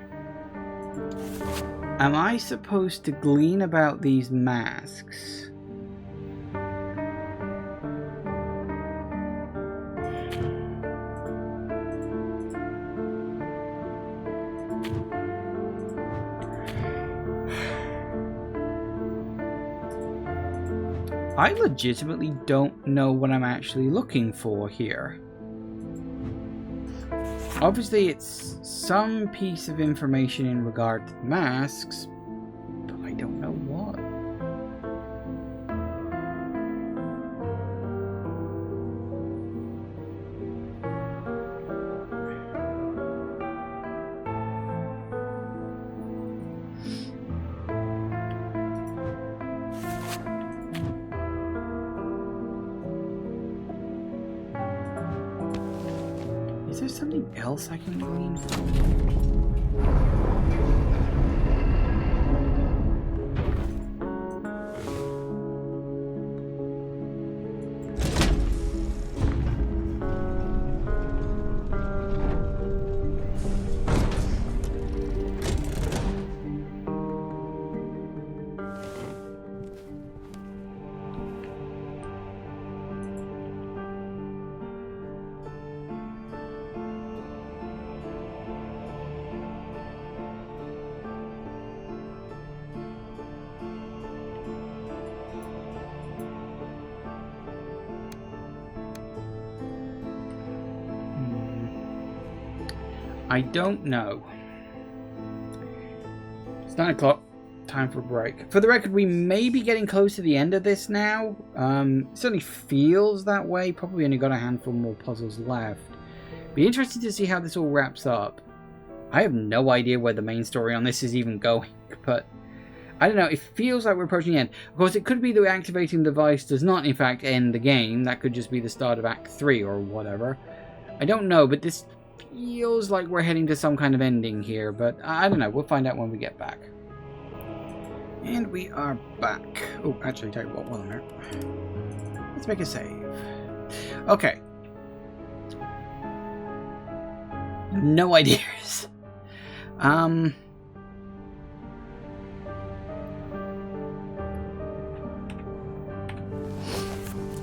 am I supposed to glean about these masks? I legitimately don't know what I'm actually looking for here. Obviously, it's some piece of information in regard to the masks, but I don't know what. Is there something else I can glean from? I don't know. It's 9 o'clock. Time for a break. For the record, we may be getting close to the end of this now. It certainly feels that way. Probably only got a handful more puzzles left. Be interested to see how this all wraps up. I have no idea where the main story on this is even going, but I don't know. It feels like we're approaching the end. Of course, it could be that activating the device does not, in fact, end the game. That could just be the start of Act 3 or whatever. I don't know, but this feels like we're heading to some kind of ending here, but I don't know. We'll find out when we get back. And we are back. Oh, actually, tell you what, one minute. Let's make a save. Okay. No ideas.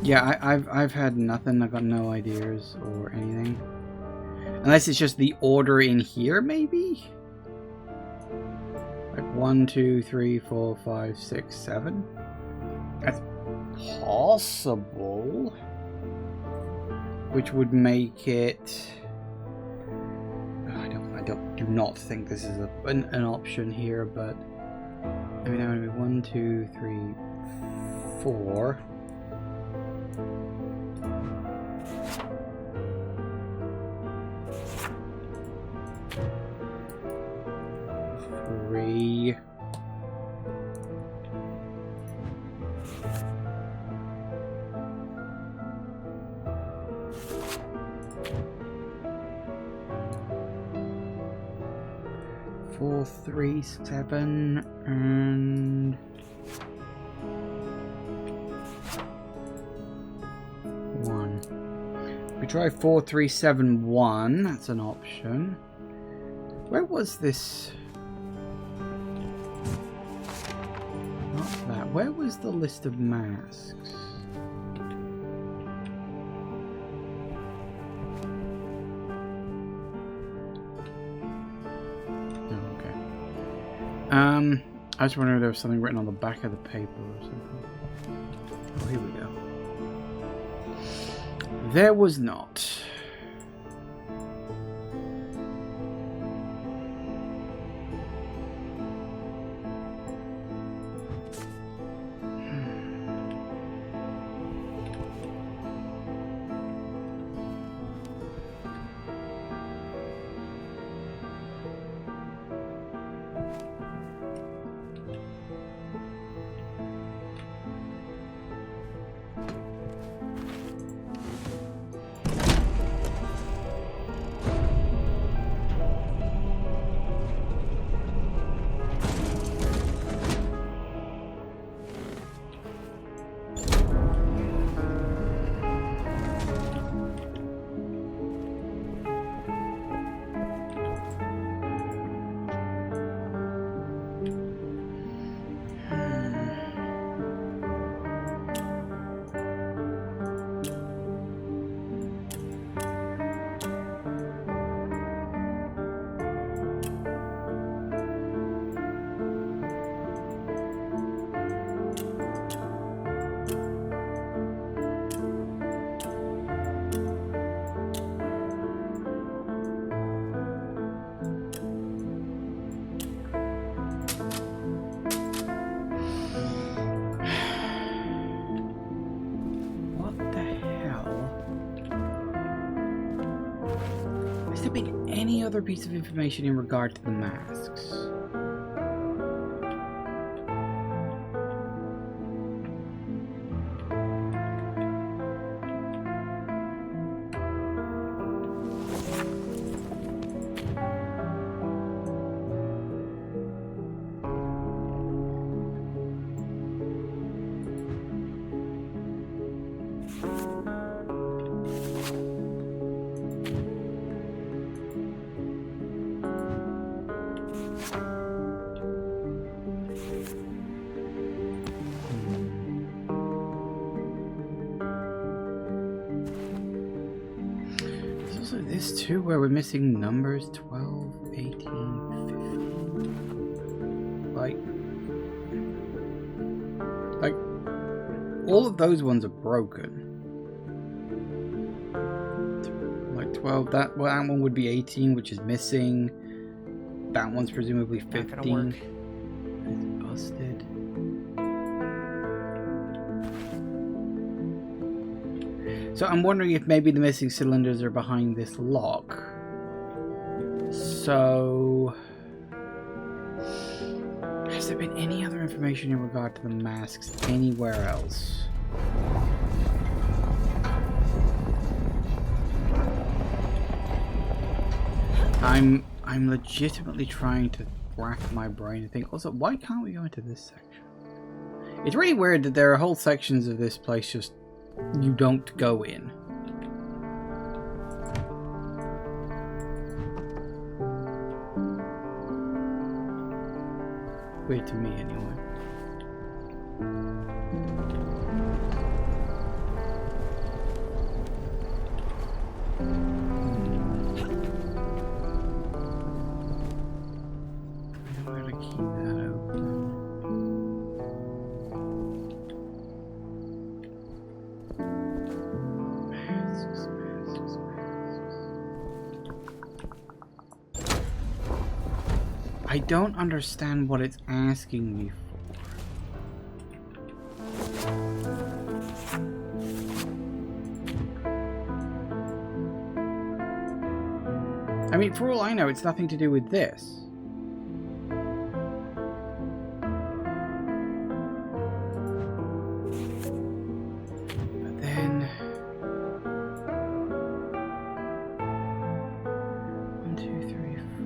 Yeah, I've had nothing. I've got no ideas or anything. Unless it's just the order in here, maybe? Like 1, 2, 3, 4, 5, 6, 7. That's possible. Which would make it... I do not think this is an option here, but... I mean, that would be 1, 2, 3, 4... 3... 4, 3, 7, and 1. We try 4, 3, 7, 1. That's an option. Where was this? Not that. Where was the list of masks? I was wondering if there was something written on the back of the paper or something. Oh, here we go. There was not. Any other piece of information in regard to the masks? This too, where we're missing numbers 12, 18, 15. Like all of those ones are broken. Like 12, that one would be 18, which is missing. That one's presumably 15. It's busted. So I'm wondering if maybe the missing cylinders are behind this lock. So... has there been any other information in regard to the masks anywhere else? I'm legitimately trying to rack my brain and think, also, why can't we go into this section? It's really weird that there are whole sections of this place just you don't go in. Weird to me, anyway. I don't understand what it's asking me for. I mean, for all I know, it's nothing to do with this. But then... 1, 2, 3, 4...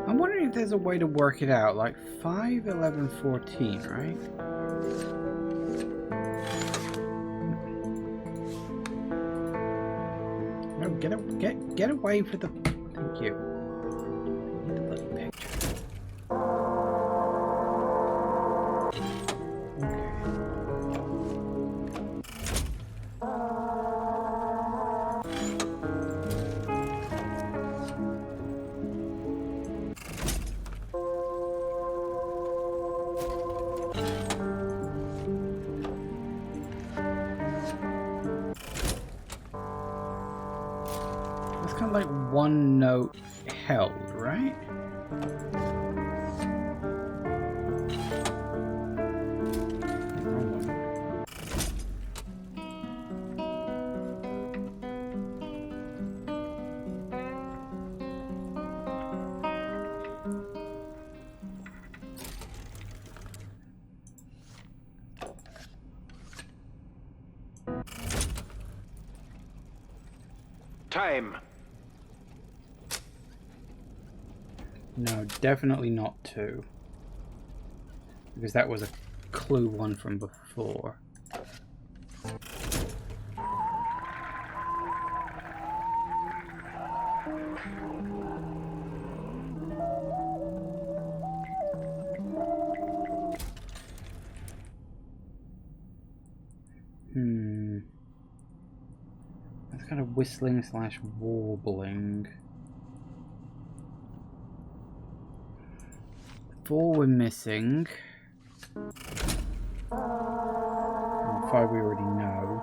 I'm wondering if there's a way to work it out, like 5, 11, 14, right? No, get away from the... Thank you. The bloody picture. Kind of like one note held, right? Time. No, definitely not 2. Because that was a clue 1 from before. That's kind of whistling / warbling. 4 we're missing. 5 we already know.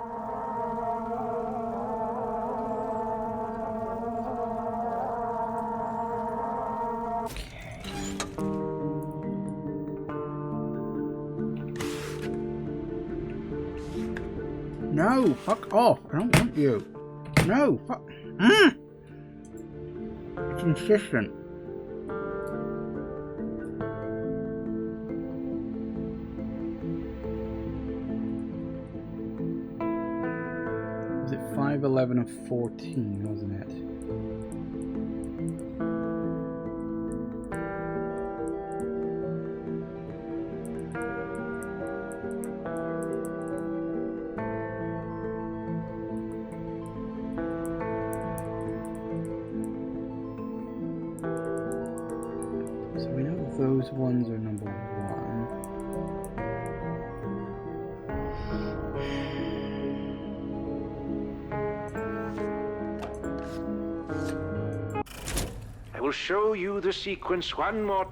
Okay. No, fuck off. I don't want you. No, fuck. It's insistent. Was it 5, 11, and 14, wasn't it? we know those ones are number 1. I will show you the sequence one more.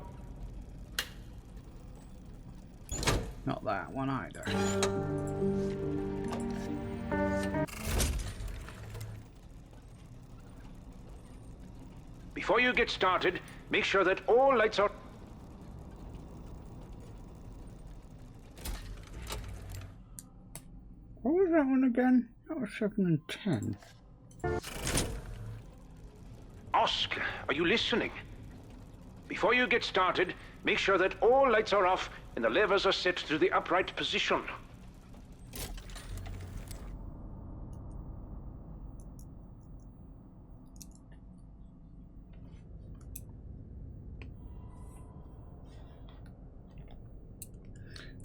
Not that one either. Before you get started, make sure that all lights are... What was that one again? That was 7 and 10. Oscar, are you listening? Before you get started, make sure that all lights are off and the levers are set to the upright position.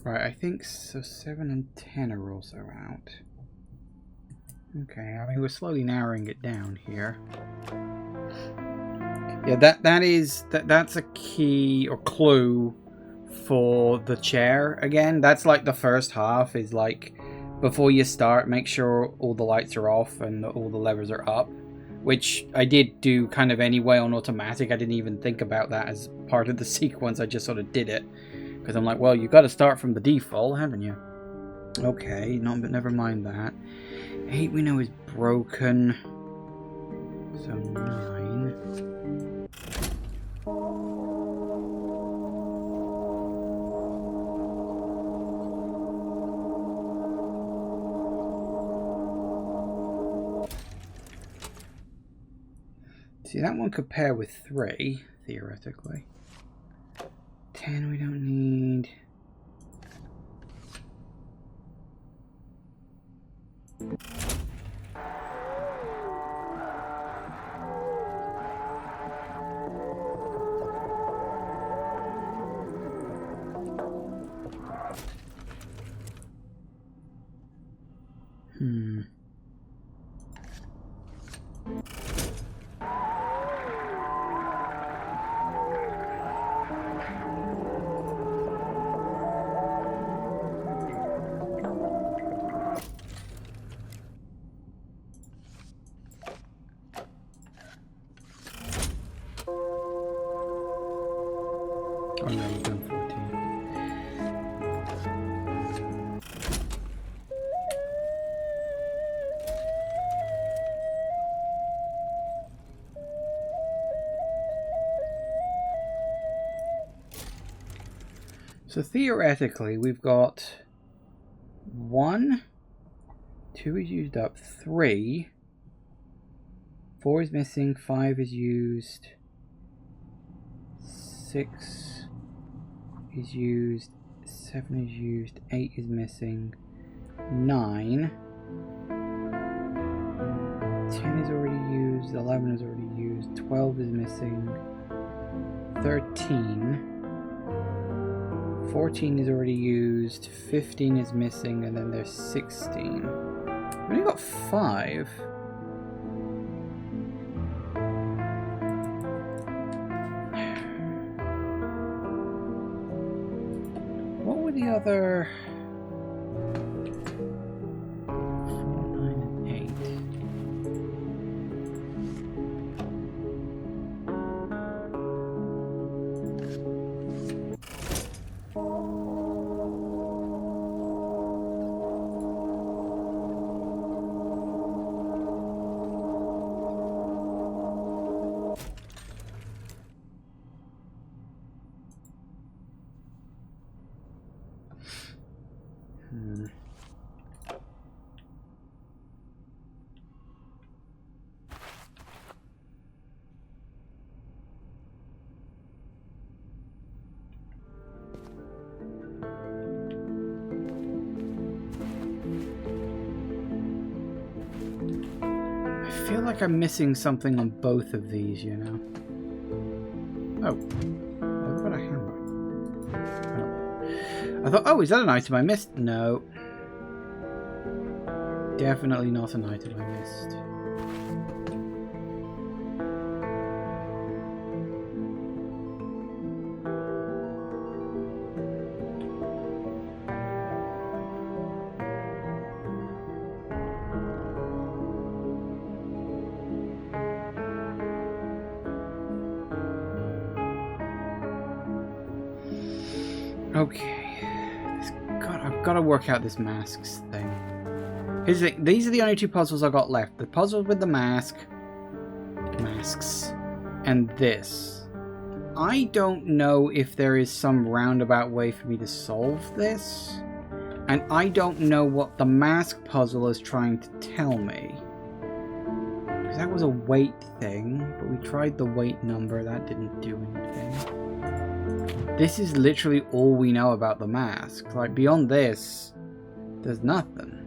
Right, I think so 7 and 10 are also out. Okay, I mean we're slowly narrowing it down here. Yeah, that's a key or clue for the chair again. That's like the first half is like before you start, make sure all the lights are off and all the levers are up, which I did do kind of anyway on automatic. I didn't even think about that as part of the sequence. I just sort of did it because I'm like, well, you got to start from the default, haven't you? Okay, no, but never mind that. 8 we know is broken, so 9. See, that one could pair with 3, theoretically. 10 we don't need. Oh no, we've done 14. So theoretically, we've got 1, 2 is used up, 3, 4 is missing, 5 is used, 6 is used, 7 is used, 8 is missing, 9, 10 is already used, 11 is already used, 12 is missing, 13, 14 is already used, 15 is missing, and then there's 16. We've only got 5. What were the other... 4, 9, and 8. I feel like I'm missing something on both of these, you know. Oh, I've got a hammer. Oh. I thought, oh, is that an item I missed? No. Definitely not an item I missed. Okay. I've got to work out this masks thing. Here's the thing. These are the only two puzzles I got left. The puzzle with the masks, and this. I don't know if there is some roundabout way for me to solve this. And I don't know what the mask puzzle is trying to tell me. Because that was a weight thing, but we tried the weight number. That didn't do anything. This is literally all we know about the mask. Like, beyond this, there's nothing.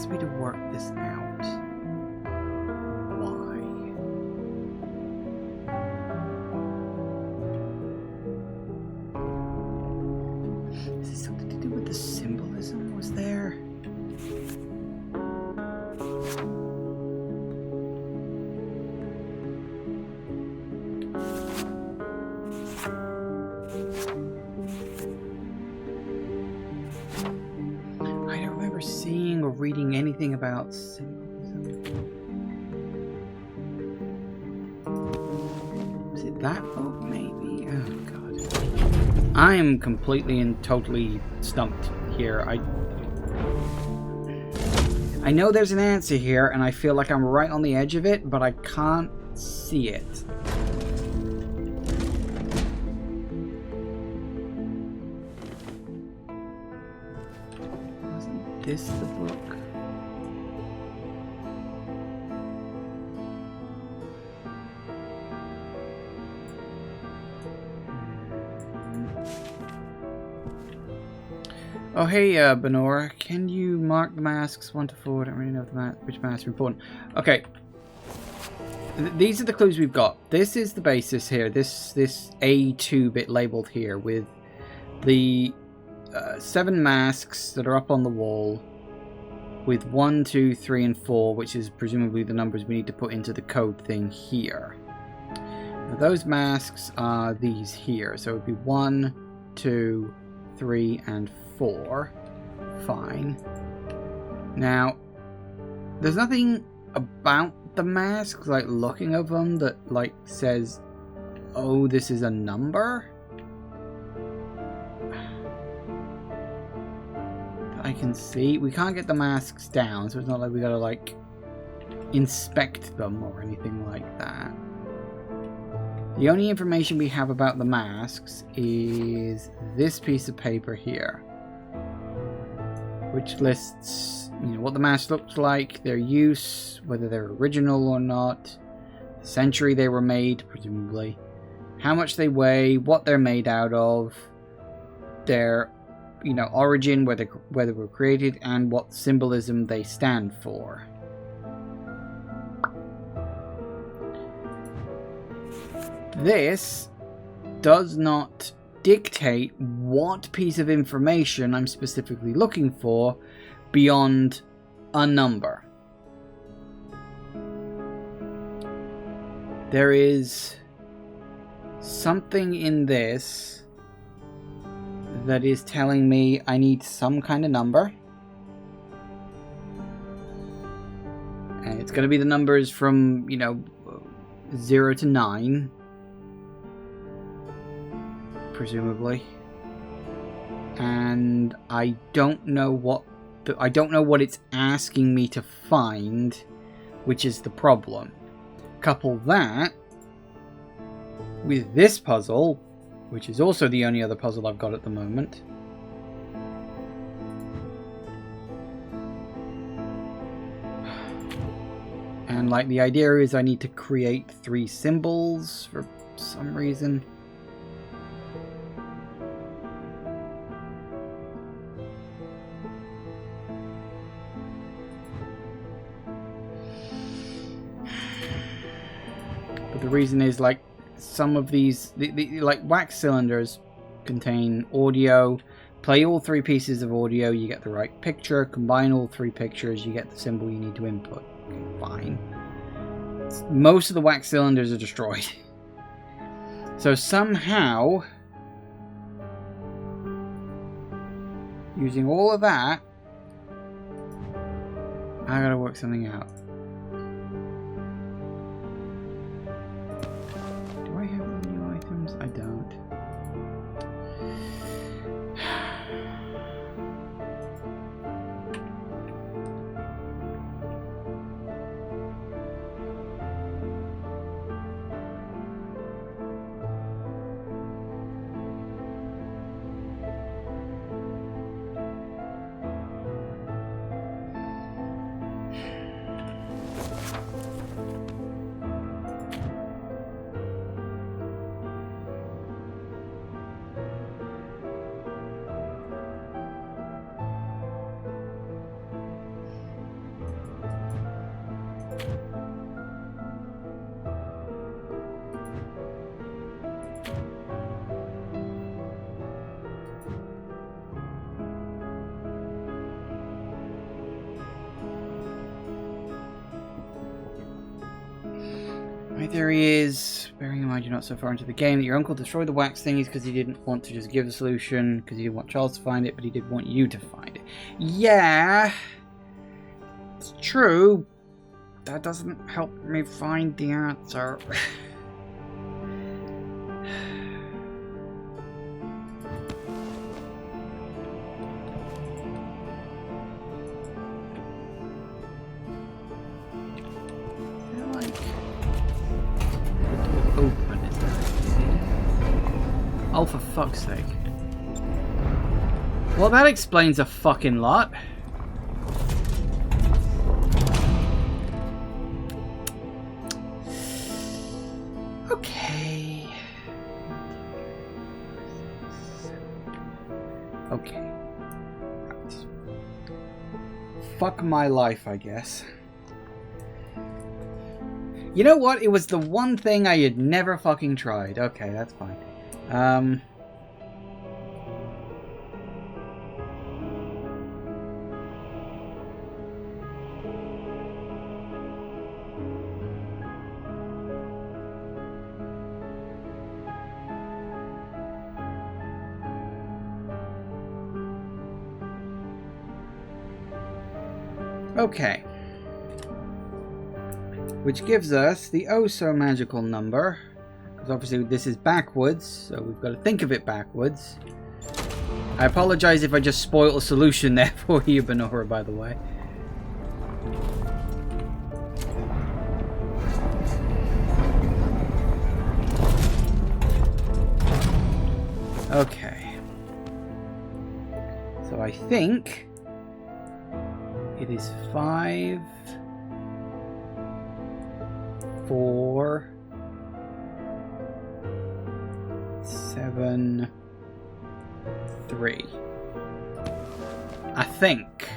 Me to work this out. Why? Is this something to do with the symbolism? Was there? Seeing or reading anything about symbolism. Is it that book, maybe? Oh god. I am completely and totally stumped here. I know there's an answer here, and I feel like I'm right on the edge of it, but I can't see it. This the book? Oh hey, Benora, can you mark the masks 1 to 4? I don't really know which masks are important. Okay, these are the clues we've got. This is the basis here. This A2 bit labeled here with the 7 masks that are up on the wall with 1, 2, 3, and 4, which is presumably the numbers we need to put into the code thing here. Now, those masks are these here, so it would be 1, 2, 3, and 4. Fine. Now, there's nothing about the masks, like looking at them, that like says, oh, this is a number? I can see. We can't get the masks down, so it's not like we gotta like inspect them or anything like that. The only information we have about the masks is this piece of paper here, which lists, you know, what the mask looks like, their use, whether they're original or not, the century they were made, presumably, how much they weigh, what they're made out of, their origin, whether they were created, and what symbolism they stand for. This does not dictate what piece of information I'm specifically looking for beyond a number. There is something in this that is telling me I need some kind of number. And it's going to be the numbers from, 0 to 9. Presumably. And I don't know what it's asking me to find, which is the problem. Couple that with this puzzle, which is also the only other puzzle I've got at the moment. And like the idea is I need to create 3 symbols for some reason. But the reason is like some of these, like wax cylinders contain audio. Play all 3 pieces of audio, you get the right picture. Combine all 3 pictures, you get the symbol you need to input. Okay, fine. most of the wax cylinders are destroyed. So somehow, using all of that, I gotta work something out. Do I have any new items? I don't. My theory is, bearing in mind you're not so far into the game, that your uncle destroyed the wax thingies because he didn't want to just give the solution, because he didn't want Charles to find it, but he did want you to find it. Yeah, it's true. That doesn't help me find the answer. Oh, for fuck's sake. Well, that explains a fucking lot. Okay. Okay. Right. Fuck my life, I guess. You know what? It was the one thing I had never fucking tried. Okay, that's fine. Okay. Which gives us the oh-so-magical number. Because obviously this is backwards, so we've got to think of it backwards. I apologize if I just spoiled a solution there for you, Benora, by the way. Okay. So I think it is 5, 4, 7, 3. I think.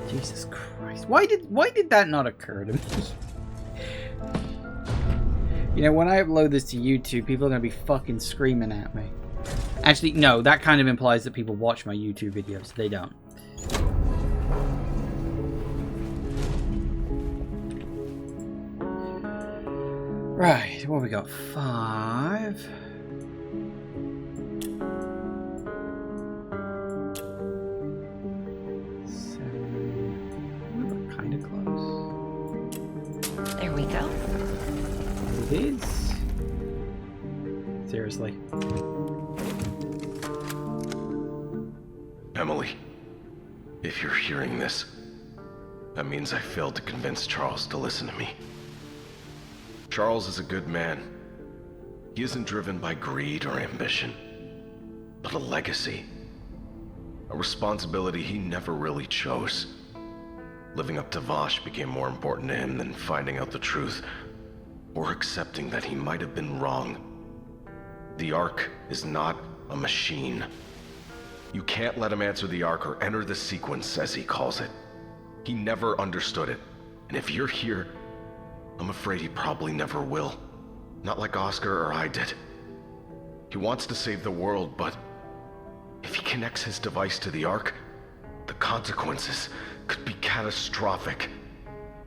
Jesus Christ. Why did that not occur to me? You know, when I upload this to YouTube, people are going to be fucking screaming at me. Actually, no, that kind of implies that people watch my YouTube videos. They don't. Right, what have we got? 5. 7. We were kind of close. There we go. It is. Seriously. Emily, if you're hearing this, that means I failed to convince Charles to listen to me. Charles is a good man. He isn't driven by greed or ambition, but a legacy. A responsibility he never really chose. Living up to Vosh became more important to him than finding out the truth, or accepting that he might have been wrong. The Ark is not a machine. You can't let him answer the Ark or enter the sequence, as he calls it. He never understood it, and if you're here, I'm afraid he probably never will. Not like Oscar or I did. He wants to save the world, but if he connects his device to the Ark, the consequences could be catastrophic.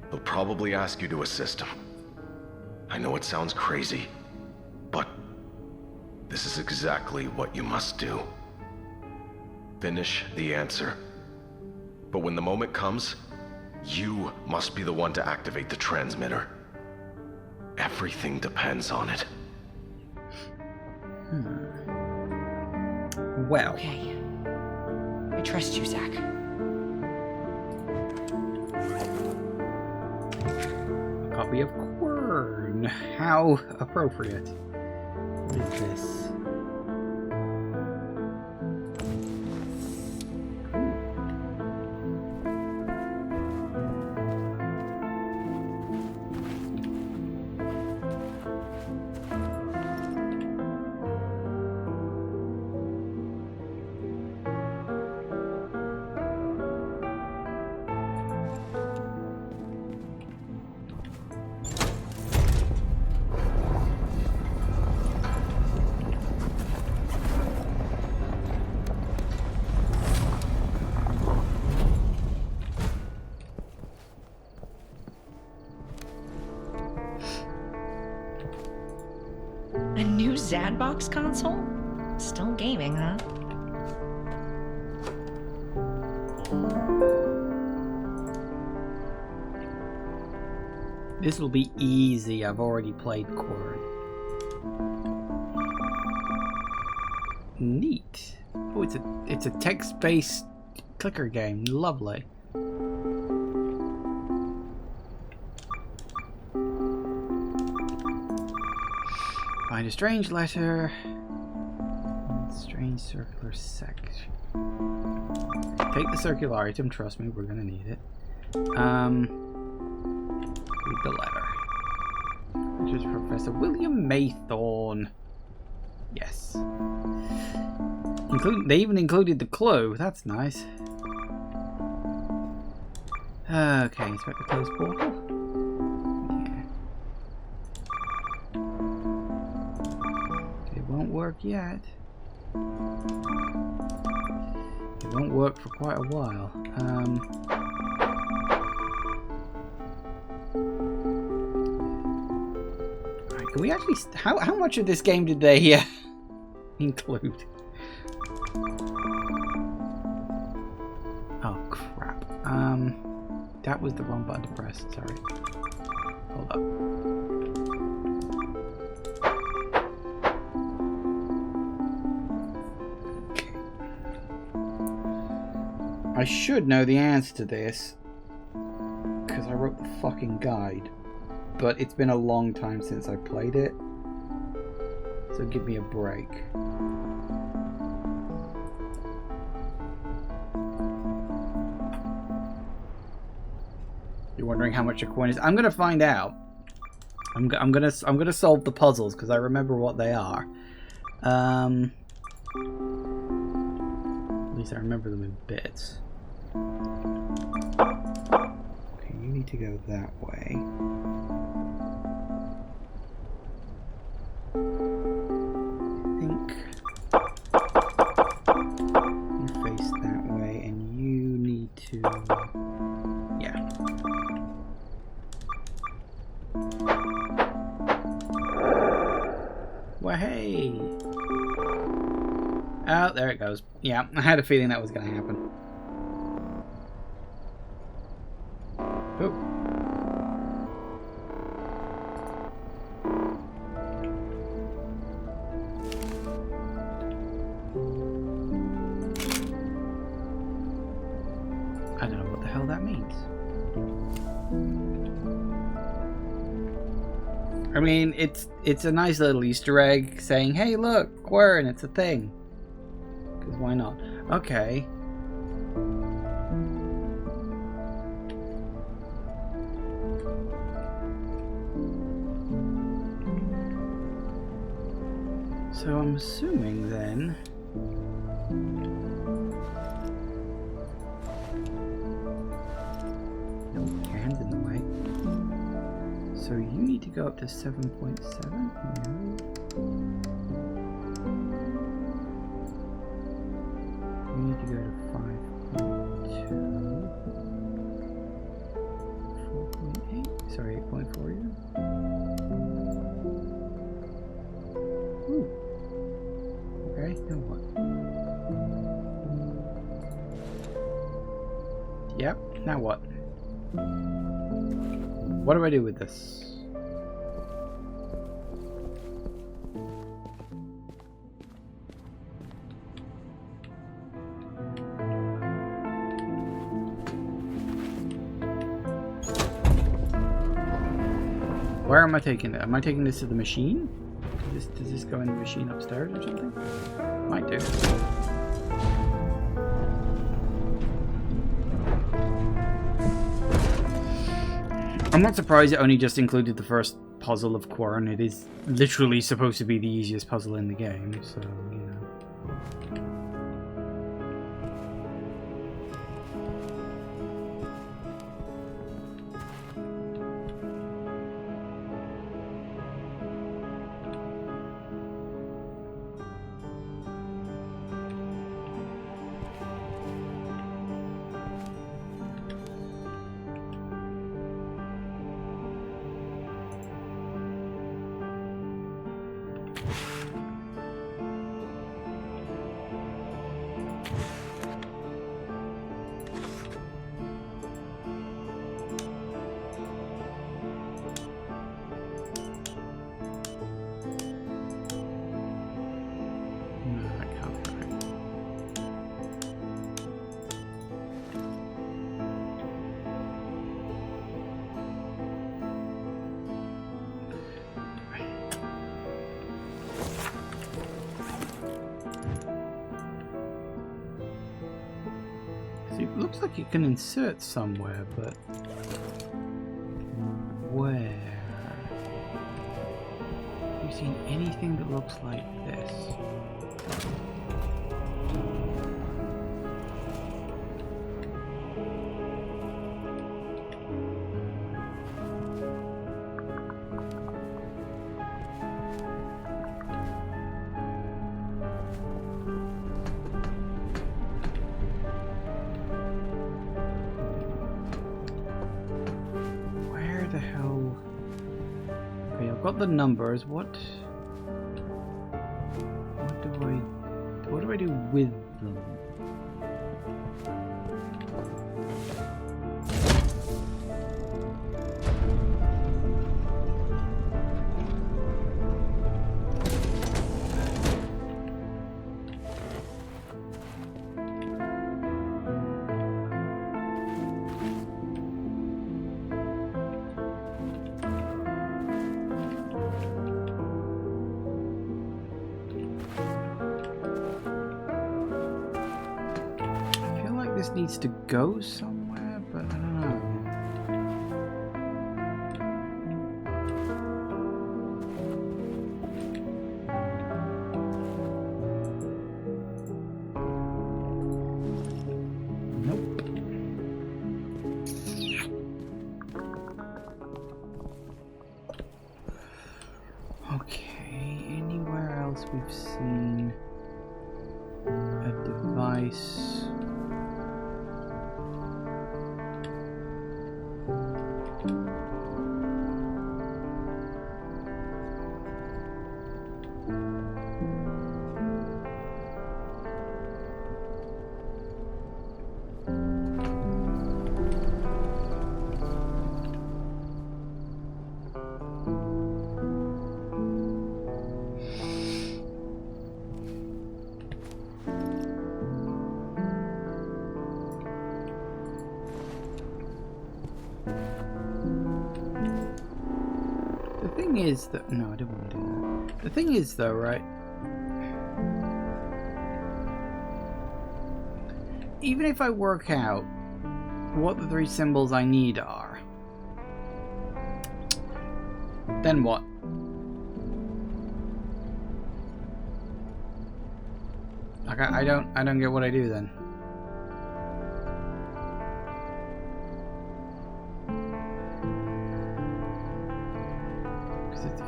He'll probably ask you to assist him. I know it sounds crazy, but this is exactly what you must do. Finish the answer. But when the moment comes, you must be the one to activate the transmitter. Everything depends on it. Well. Okay. I trust you, Zach. A copy of Quern. How appropriate. What is this? A new Zadbox console? Still gaming, huh? This will be easy. I've already played Quern. Neat. Oh, it's a text-based clicker game. Lovely. Find a strange letter. Strange circular section. Take the circular item. Trust me, we're gonna need it. Read the letter. Which is Professor William Maythorne. Yes. They even included the clue. That's nice. Okay, inspect the closed portal. Work yet. It won't work for quite a while. Right, can we actually? How much of this game did they include? Oh crap! That was the wrong button to press. Sorry. Hold up. I should know the answer to this because I wrote the fucking guide, but it's been a long time since I played it, so give me a break. You're wondering how much a coin is? I'm gonna find out. I'm gonna solve the puzzles because I remember what they are. At least I remember them in bits. Okay, you need to go that way. I think you face that way, and you need to... yeah. Well, hey! Oh, there it goes. Yeah, I had a feeling that was going to happen. Oh. I don't know what the hell that means. I mean, it's a nice little Easter egg saying, hey look, Quern, it's a thing. Because why not? Okay. So I'm assuming then... nope, your hand's in the way. So you need to go up to 7.7? No. You need to go to 5.2. 4.8? Sorry, 8.4 even? Yep, now what? What do I do with this? Where am I taking it? Am I taking this to the machine? Does this go in the machine upstairs or something? Might do. I'm not surprised it only just included the first puzzle of Quern. It is literally supposed to be the easiest puzzle in the game, so, you know. It looks like you can insert somewhere, but where? Have you seen anything that looks like this? Got the numbers. What do I do with them? This needs to go somewhere, but I don't know. Nope. Okay, anywhere else we've seen a device? Is that no, I don't want to do that. The thing is, though, right? Even if I work out what the 3 symbols I need are, then what? Like I don't get what I do then.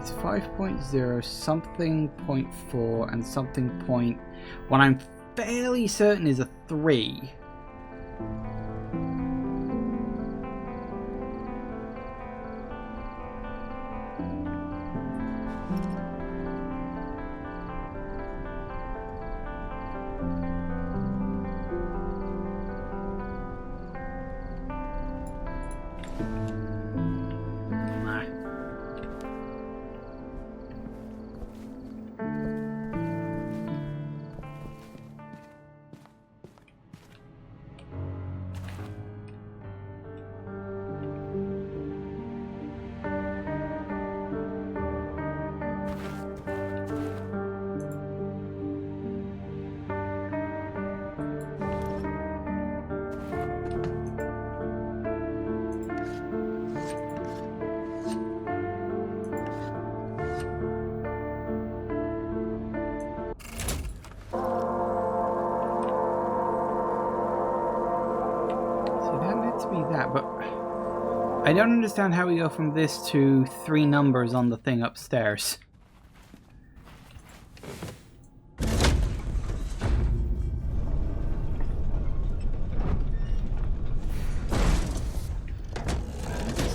It's 5.0, something 0.4, and something point. What I'm fairly certain is a 3. it to be that, but I don't understand how we go from this to 3 numbers on the thing upstairs.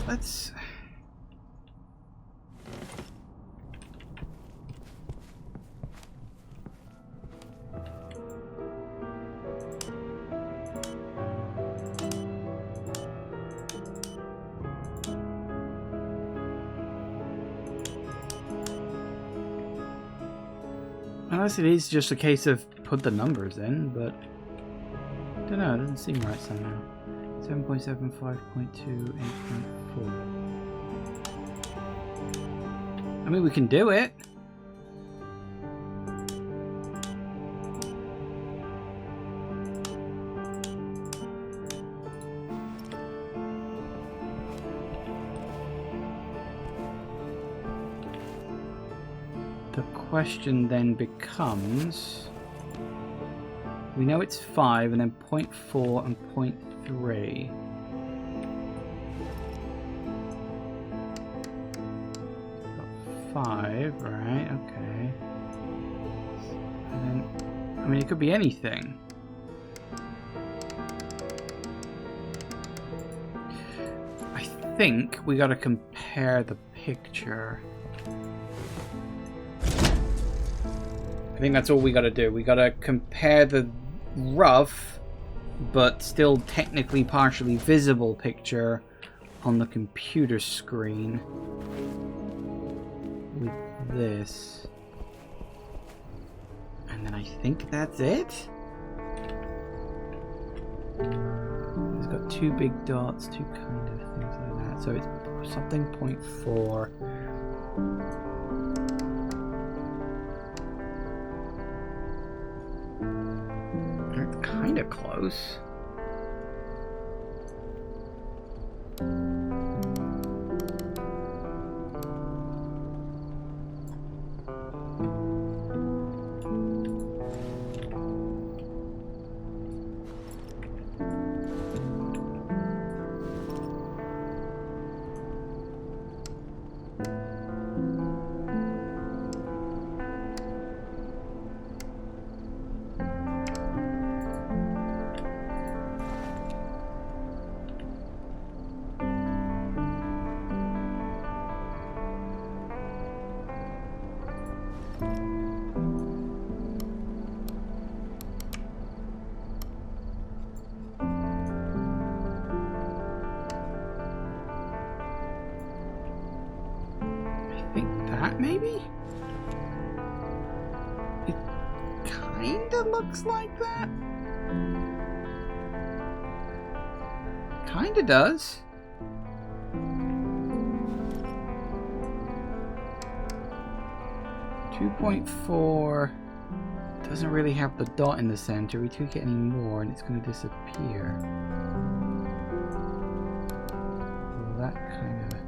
Let's... Unless it is just a case of put the numbers in, but I don't know, it doesn't seem right somehow. 7.7, 5.2, 8.4. I mean, we can do it. The question then becomes, we know it's 5 and then 0.4 and 0.3. Got 5, right, okay. And then, I mean, it could be anything. I think we gotta compare the picture. I think that's all we gotta do. We gotta compare the rough, but still technically partially visible picture on the computer screen with this. And then I think that's it? It's got 2 big dots, 2 kind of things like that. So it's something 0.4. Kinda close. Maybe? It kinda looks like that. Kinda does. .4 doesn't really have the dot in the center. We tweak it anymore and it's going to disappear. That kind of...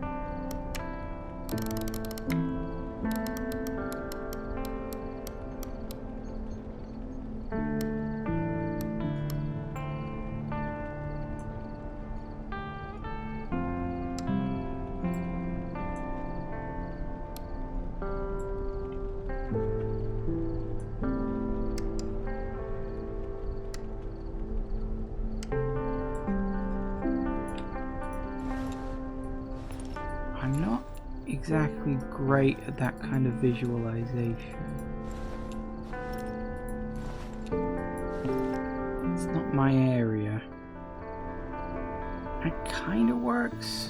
exactly great at that kind of visualization. It's not my area. It kind of works.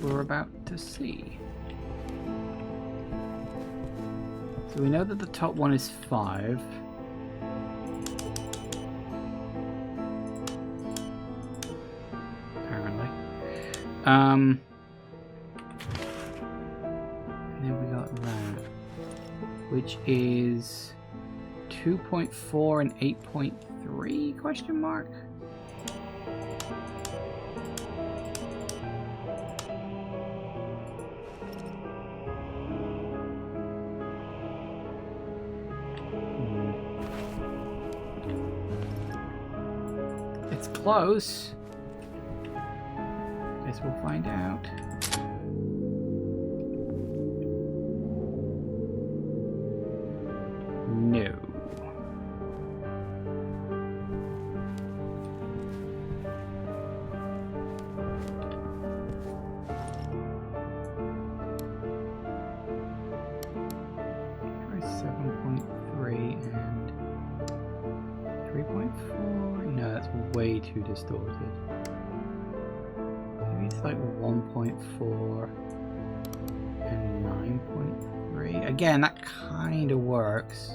We're about to see. So we know that the top one is 5. Apparently. And then we got that. which is 2.4 and 8.3 question mark? It's close. Guess we'll find out. No. Try 7.3 and 3.4. No, that's way too distorted. Maybe it's like 1.4 and 9.3. Again, that kind of works.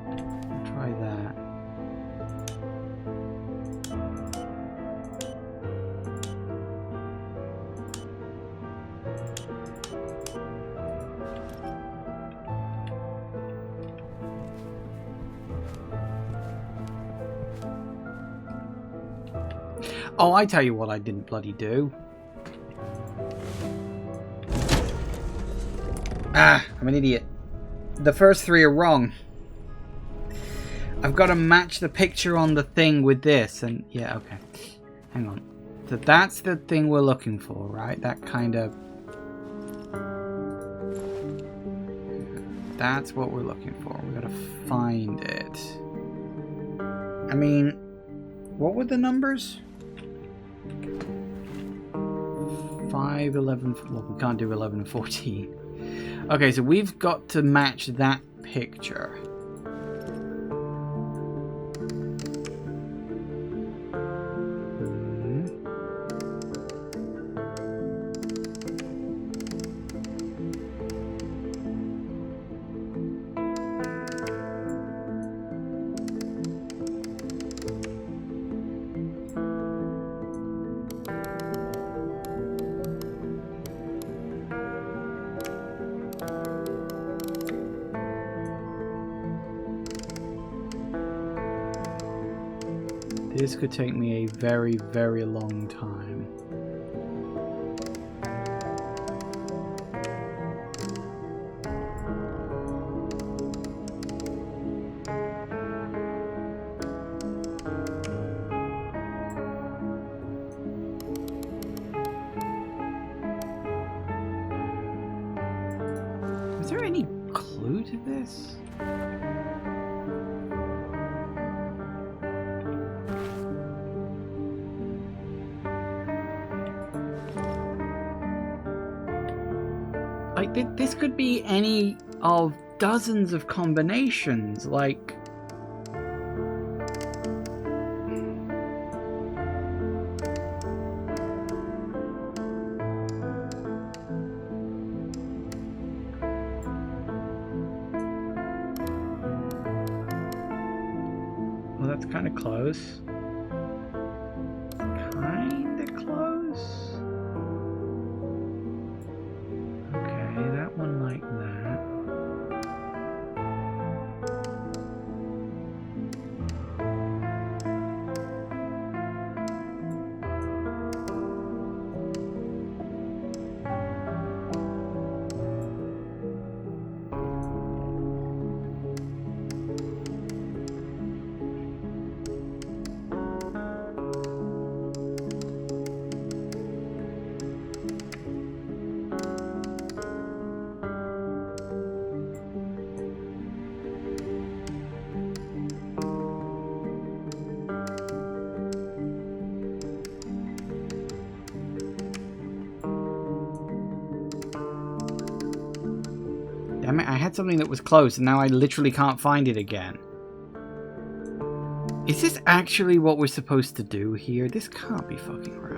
I'll try that. Oh, I tell you what I didn't bloody do. Ah, I'm an idiot. The first three are wrong. I've got to match the picture on the thing with this, and yeah, okay. Hang on. So that's the thing we're looking for, right? That kind of... That's what we're looking for. We've got to find it. I mean, what were the numbers? 5, 11... Well, we can't do 11 and 14. Okay, so we've got to match that picture. This could take me a very, very long time. Is there any clue to this? Like, this could be any of dozens of combinations, like... Well, that's kind of close. Kind of close. That one like that. Damn it, I had something that was close and now I literally can't find it again. Is this actually what we're supposed to do here? This can't be fucking right.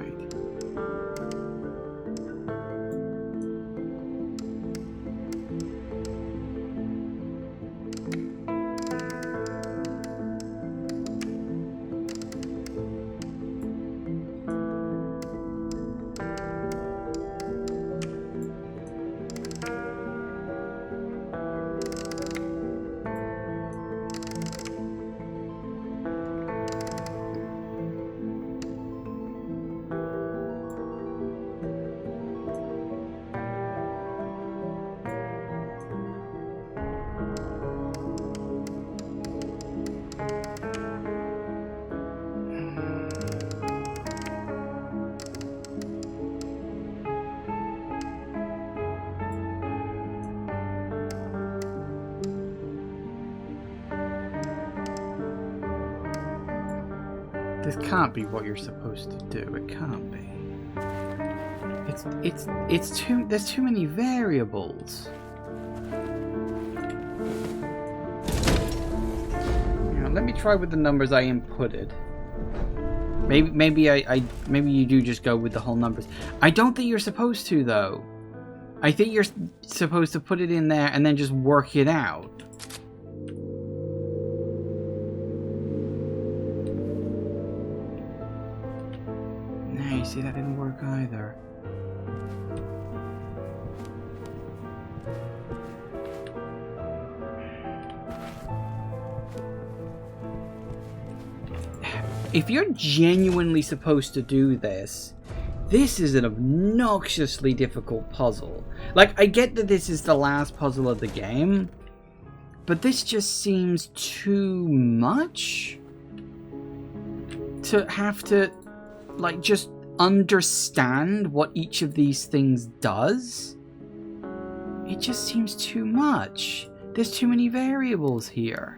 This can't be what you're supposed to do. It can't be. It's too. There's too many variables. Let me try with the numbers I inputted. Maybe you do just go with the whole numbers. I don't think you're supposed to though. I think you're supposed to put it in there and then just work it out. Nah, you see that didn't work either. If you're genuinely supposed to do this, this is an obnoxiously difficult puzzle. Like, I get that this is the last puzzle of the game, but this just seems too much to have to, like, just understand what each of these things does. It just seems too much. There's too many variables here.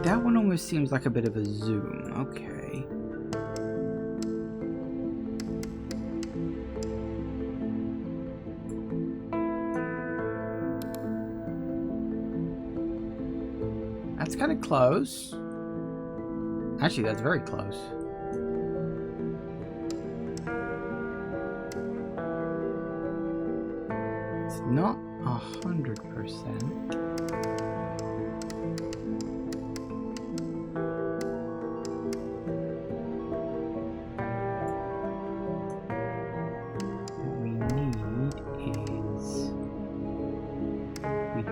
That one almost seems like a bit of a zoom. Okay. That's kind of close. Actually, that's very close. It's not 100%.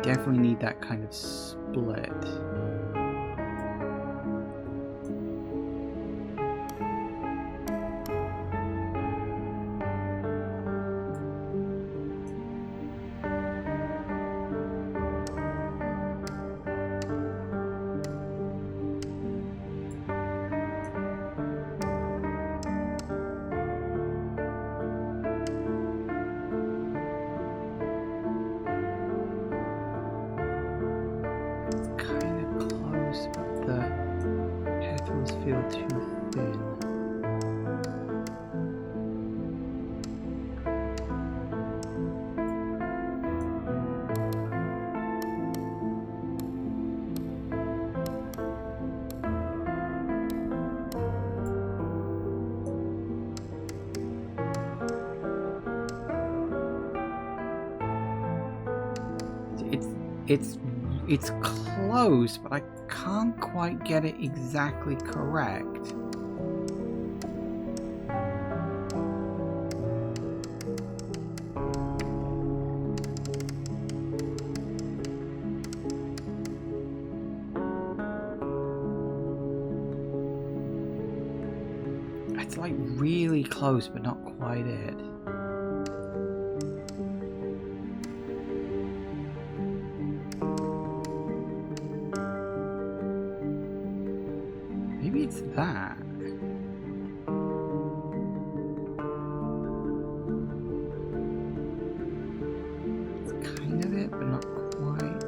Definitely need that kind of split. Feel too thin. It's close, but I can't quite get it exactly correct. It's like really close, but not quite it. Maybe it's that. It's kind of it, but not quite.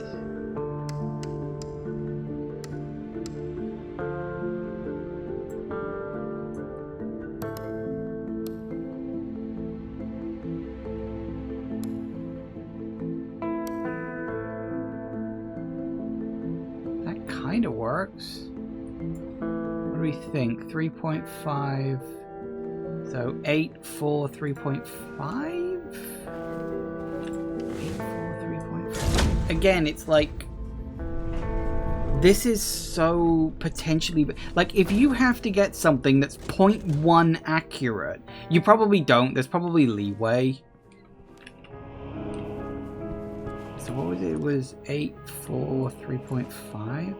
That kind of works. What do we think? 3.5. So 8, 4, 3.5? 8, 4, 3.5. Again, it's like, this is so potentially, like, if you have to get something that's 0.1 accurate, you probably don't. There's probably leeway. So what was it? It was 8, 4, 3.5?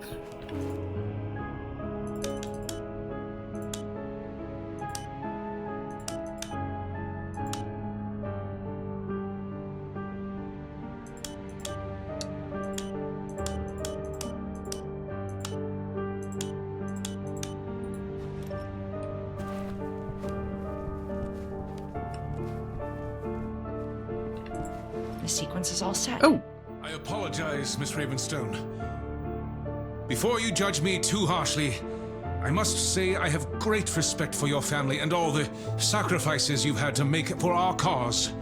The sequence is all set. Oh! I apologize, Miss Ravenstone. Before you judge me too harshly, I must say I have great respect for your family and all the sacrifices you've had to make for our cause.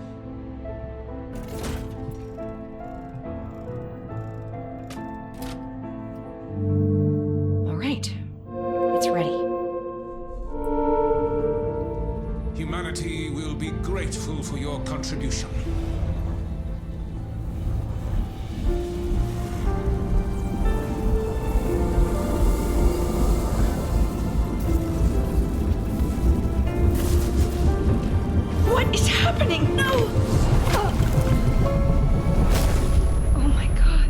All right. It's ready. Humanity will be grateful for your contribution. What is happening? No! Oh my god.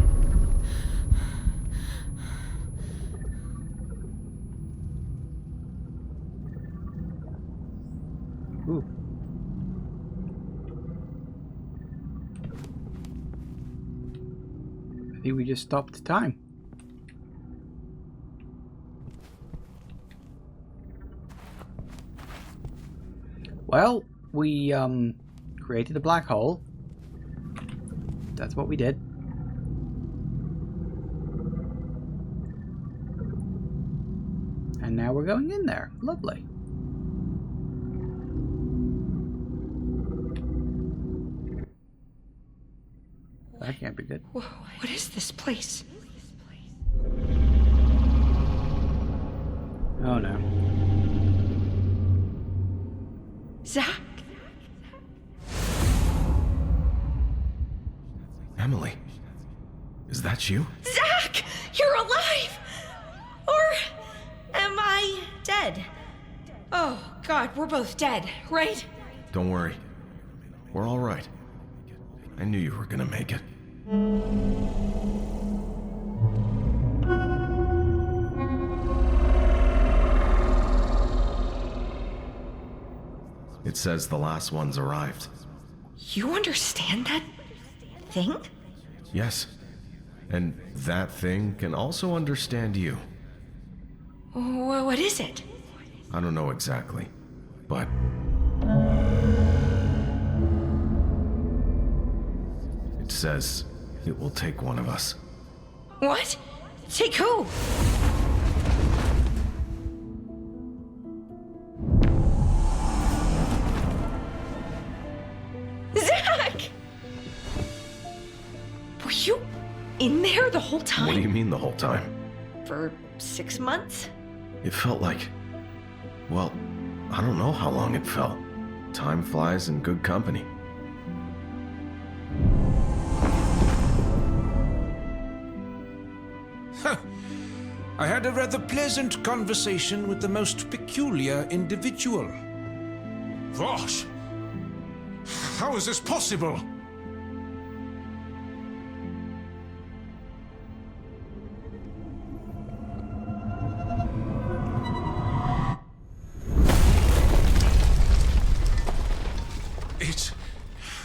Ooh. I think we just stopped time. Well, we created a black hole. That's what we did. And now we're going in there. Lovely. That can't be good. Whoa, what is this place? Oh no. Zach? Emily, is that you? Zach! You're alive! Or am I dead? Oh, God, we're both dead, right? Don't worry. We're all right. I knew you were gonna make it. It says the last one's arrived. You understand that thing? Yes. And that thing can also understand you. What is it? I don't know exactly, but... it says it will take one of us. What? Take who? Zach! Were you in there the whole time? What do you mean the whole time? For 6 months? It felt like... well, I don't know how long it felt. Time flies in good company. I had a rather pleasant conversation with the most peculiar individual. Vosh! How is this possible? It's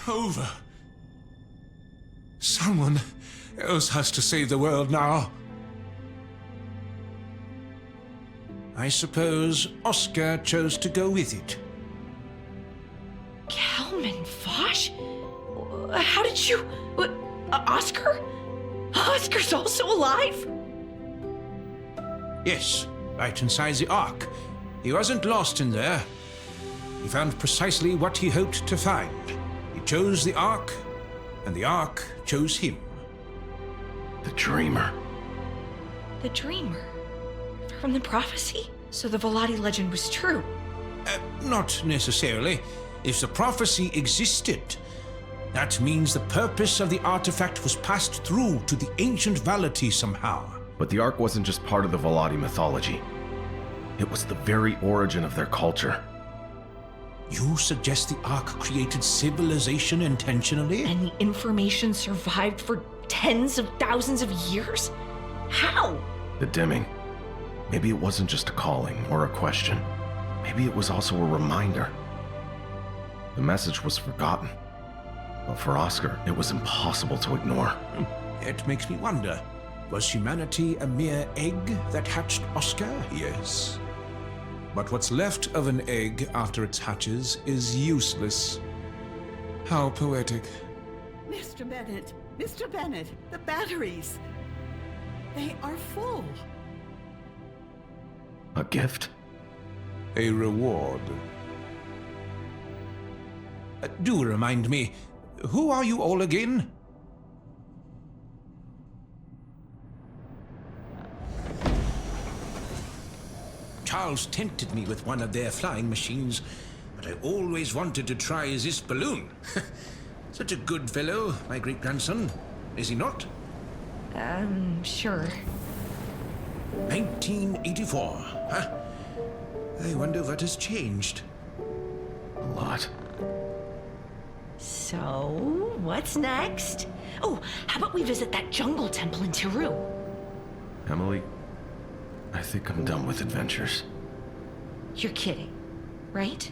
over. Someone else has to save the world now. I suppose Oscar chose to go with it. Kalman Vosh? How did you... Oscar? Oscar's also alive? Yes, right inside the Ark. He wasn't lost in there. He found precisely what he hoped to find. He chose the Ark, and the Ark chose him. The Dreamer. The Dreamer? From the prophecy? So the Velati legend was true? Not necessarily. If the prophecy existed, that means the purpose of the artifact was passed through to the ancient Velati somehow. But the Ark wasn't just part of the Velati mythology. It was the very origin of their culture. You suggest the Ark created civilization intentionally? And the information survived for tens of thousands of years? How? The dimming. Maybe it wasn't just a calling or a question. Maybe it was also a reminder. The message was forgotten. But for Oscar, it was impossible to ignore. It makes me wonder, was humanity a mere egg that hatched Oscar? Yes. But what's left of an egg after it hatches is useless. How poetic. Mr. Bennett, Mr. Bennett, the batteries. They are full. A gift? A reward. Do remind me, who are you all again? Charles tempted me with one of their flying machines, but I always wanted to try this balloon. Such a good fellow, my great-grandson, is he not? Sure. 1984, huh? I wonder what has changed. A lot. So, what's next? Oh, how about we visit that jungle temple in Tiru? Emily, I think I'm done with adventures. You're kidding, right?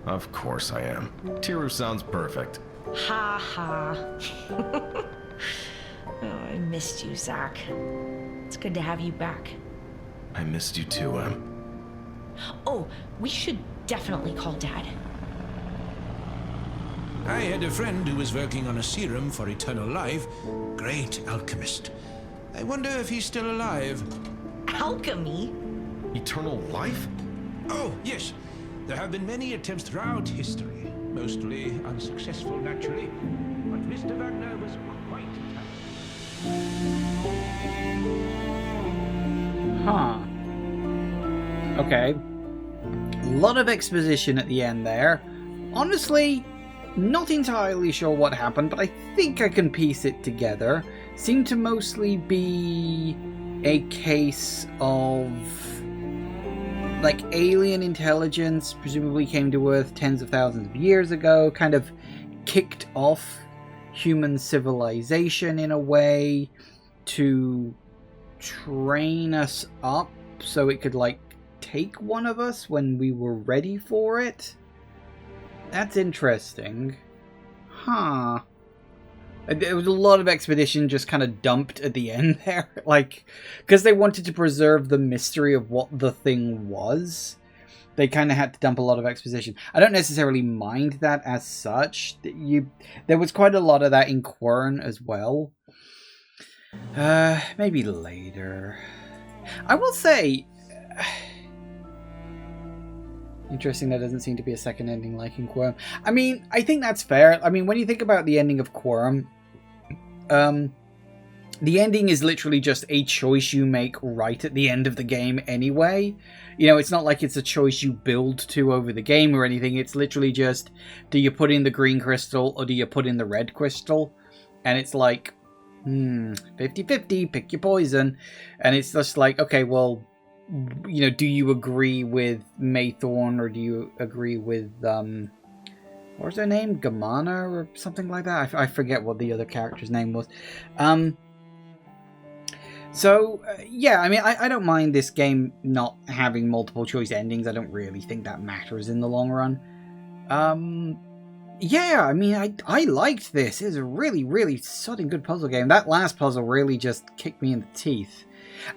Of course I am. Tiru sounds perfect. Ha ha. Oh, I missed you, Zach. It's good to have you back. I missed you too, Em. Oh, we should definitely call Dad. I had a friend who was working on a serum for eternal life. Great alchemist. I wonder if he's still alive. Alchemy? Eternal life? Oh, yes. There have been many attempts throughout history, mostly unsuccessful, naturally. But Mr. Wagner was quite Huh. Okay. A lot of exposition at the end there. Honestly, not entirely sure what happened, but I think I can piece it together. Seemed to mostly be a case of like alien intelligence presumably came to Earth tens of thousands of years ago, kind of kicked off human civilization in a way to train us up so it could like take one of us when we were ready for it. That's interesting. Huh. There was a lot of expedition just kind of dumped at the end there. Like, because they wanted to preserve the mystery of what the thing was, they kind of had to dump a lot of exposition. I don't necessarily mind that as such. There was quite a lot of that in Quern as well. Maybe later. I will say... Interesting, there doesn't seem to be a second ending like in Quern. I mean, I think that's fair. I mean, when you think about the ending of Quern, the ending is literally just a choice you make right at the end of the game anyway. You know, it's not like it's a choice you build to over the game or anything. It's literally just, do you put in the green crystal or do you put in the red crystal? And it's like, 50-50, pick your poison. And it's just like, okay, well, you know, do you agree with Maythorn or do you agree with, what was her name? Gamana or something like that? I forget what the other character's name was. Yeah, I mean, I don't mind this game not having multiple choice endings. I don't really think that matters in the long run. Yeah, I mean, I liked this. It's a really, really sodding good puzzle game. That last puzzle really just kicked me in the teeth.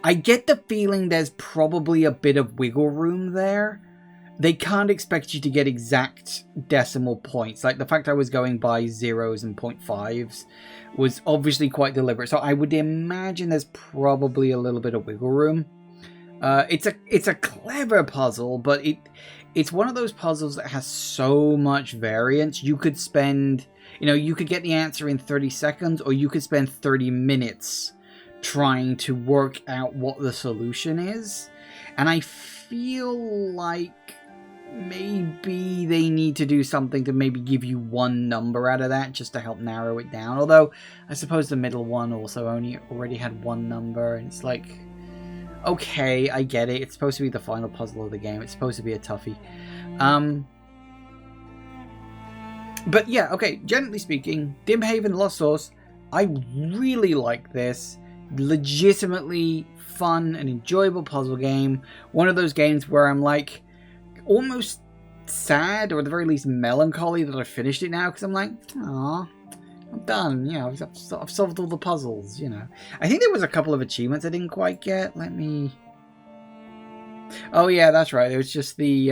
I get the feeling there's probably a bit of wiggle room there. They can't expect you to get exact decimal points. Like, the fact I was going by zeros and 0.5s was obviously quite deliberate. So I would imagine there's probably a little bit of wiggle room. It's a clever puzzle, but it's one of those puzzles that has so much variance. You could spend, you could get the answer in 30 seconds, or you could spend 30 minutes trying to work out what the solution is. And I feel like maybe they need to do something to maybe give you one number out of that just to help narrow it down. Although I suppose the middle one also already had one number, and it's like, okay, I get it. It's supposed to be the final puzzle of the game. It's supposed to be a toughie. But yeah, okay, generally speaking, Dimhaven Lost Source, I really like this. Legitimately fun and enjoyable puzzle game. One of those games where I'm like almost sad, or at the very least melancholy, that I finished it now, because I'm like, aw, I'm done. I've solved all the puzzles. I think there was a couple of achievements I didn't quite get. Oh yeah, that's right. It was just the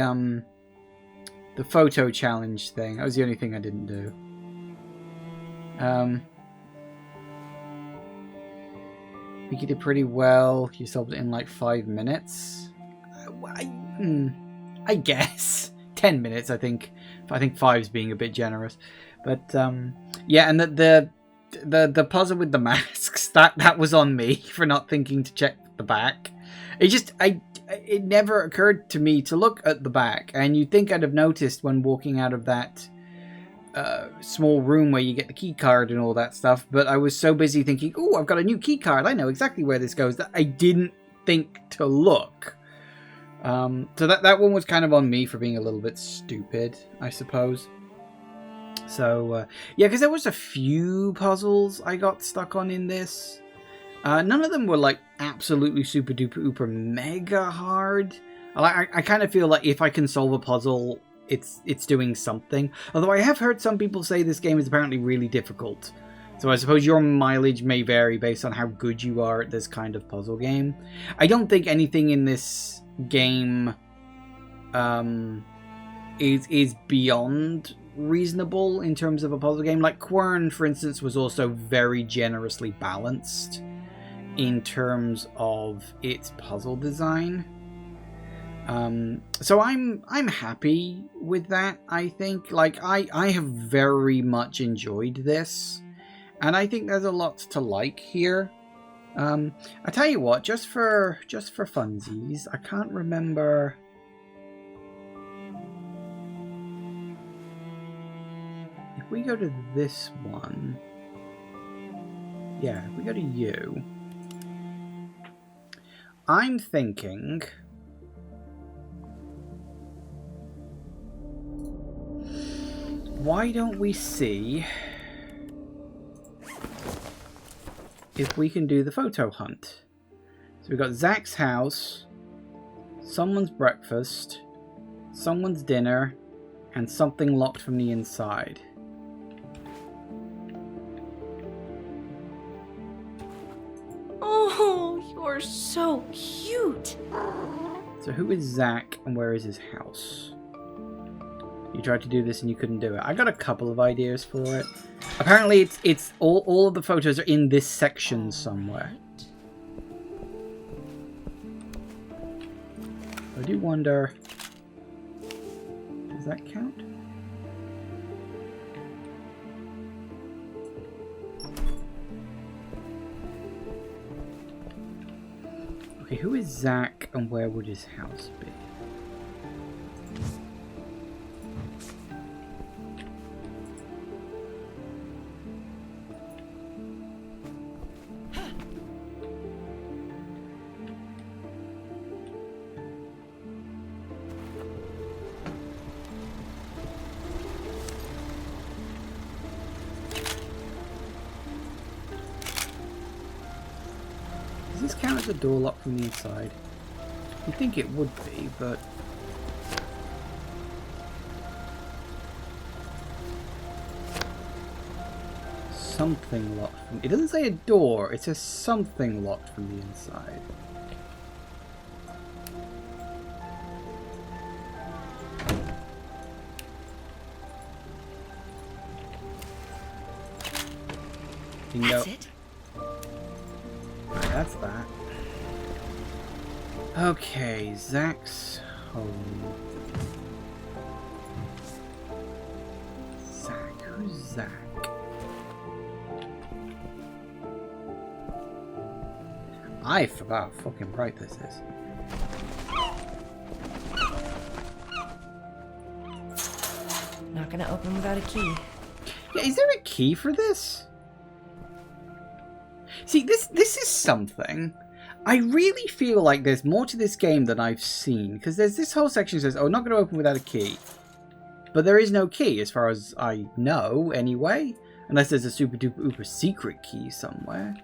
photo challenge thing. That was the only thing I didn't do. I think you did pretty well. You solved it in like 5 minutes. I guess 10 minutes. I think 5's being a bit generous, but yeah. And the puzzle with the masks, that was on me for not thinking to check the back. It never occurred to me to look at the back, and you'd think I'd have noticed when walking out of that small room where you get the key card and all that stuff, but I was so busy thinking, oh, I've got a new key card, I know exactly where this goes, that I didn't think to look. So that one was kind of on me for being a little bit stupid, I suppose. So yeah, because there was a few puzzles I got stuck on in this. None of them were like absolutely super duper uber mega hard. I kind of feel like if I can solve a puzzle, it's doing something. Although I have heard some people say this game is apparently really difficult. So I suppose your mileage may vary based on how good you are at this kind of puzzle game. I don't think anything in this game is beyond reasonable in terms of a puzzle game. Like Quern, for instance, was also very generously balanced in terms of its puzzle design. So I'm happy with that. I think I have very much enjoyed this, and I think there's a lot to like here. I tell you what, just for funsies, I can't remember. If we go to this one, yeah, if we go to you, I'm thinking. Why don't we see if we can do the photo hunt? So we've got Zach's house, someone's breakfast, someone's dinner, and something locked from the inside. Oh, you're so cute. So who is Zach and where is his house? You tried to do this and you couldn't do it. I got a couple of ideas for it. Apparently it's all of the photos are in this section somewhere. I do wonder, does that count? Okay, who is Zach and where would his house be? Does this count as a door lock from the inside? You'd think it would be, but... Something locked from... It doesn't say a door, it says something locked from the inside. That's it? That's that. Okay, Zach's home. Zach, who's Zach? I forgot how fucking bright this is. Not gonna open without a key. Yeah, is there a key for this? See, this is something. I really feel like there's more to this game than I've seen. Because there's this whole section that says, oh, not going to open without a key. But there is no key, as far as I know, anyway. Unless there's a super duper uber secret key somewhere.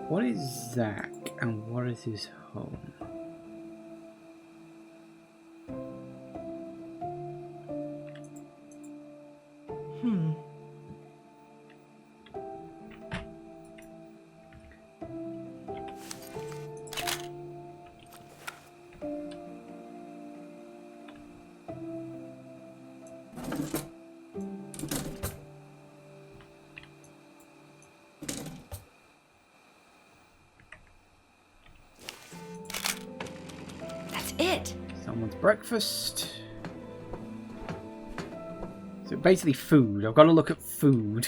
What is Zach? And what is his home? That's it. Someone's breakfast. So basically food. I've got to look at food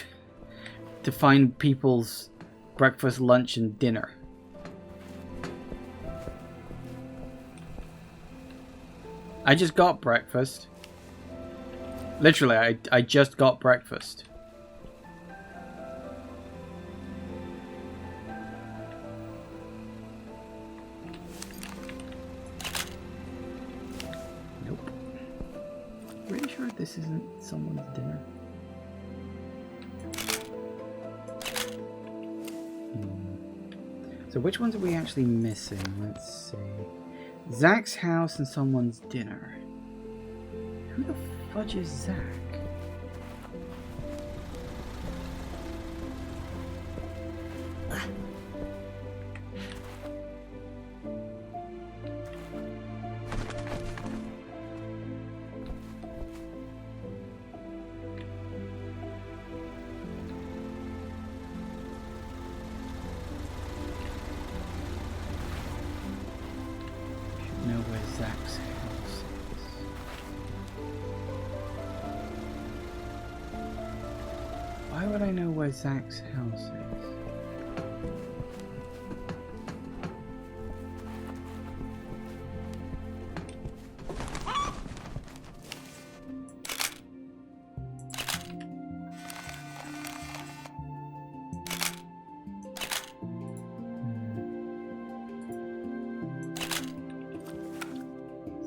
to find people's breakfast, lunch, and dinner. I just got breakfast. Literally, I just got breakfast. Nope. Pretty sure this isn't someone's dinner. So which ones are we actually missing? Let's see. Zach's house and someone's dinner. Who the fudge is Zach? Know where Zach's house is. Why would I know where Zach's house is?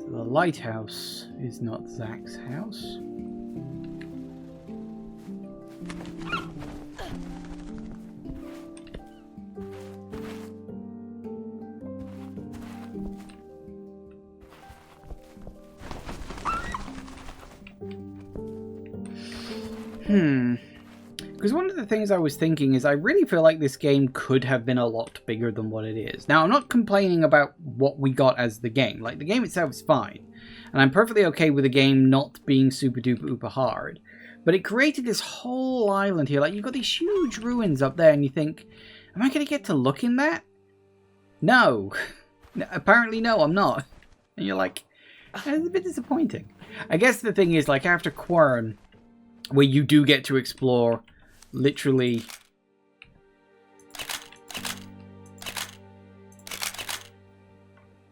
The lighthouse is not Zach's house. Because one of the things I was thinking is I really feel like this game could have been a lot bigger than what it is. Now, I'm not complaining about what we got as the game. Like, the game itself is fine. And I'm perfectly okay with the game not being super duper uber hard. But it created this whole island here. Like, you've got these huge ruins up there and you think, am I going to get to look in that? No. Apparently no, I'm not. And you're like, it's a bit disappointing. I guess the thing is, like, after Quern, where you do get to explore literally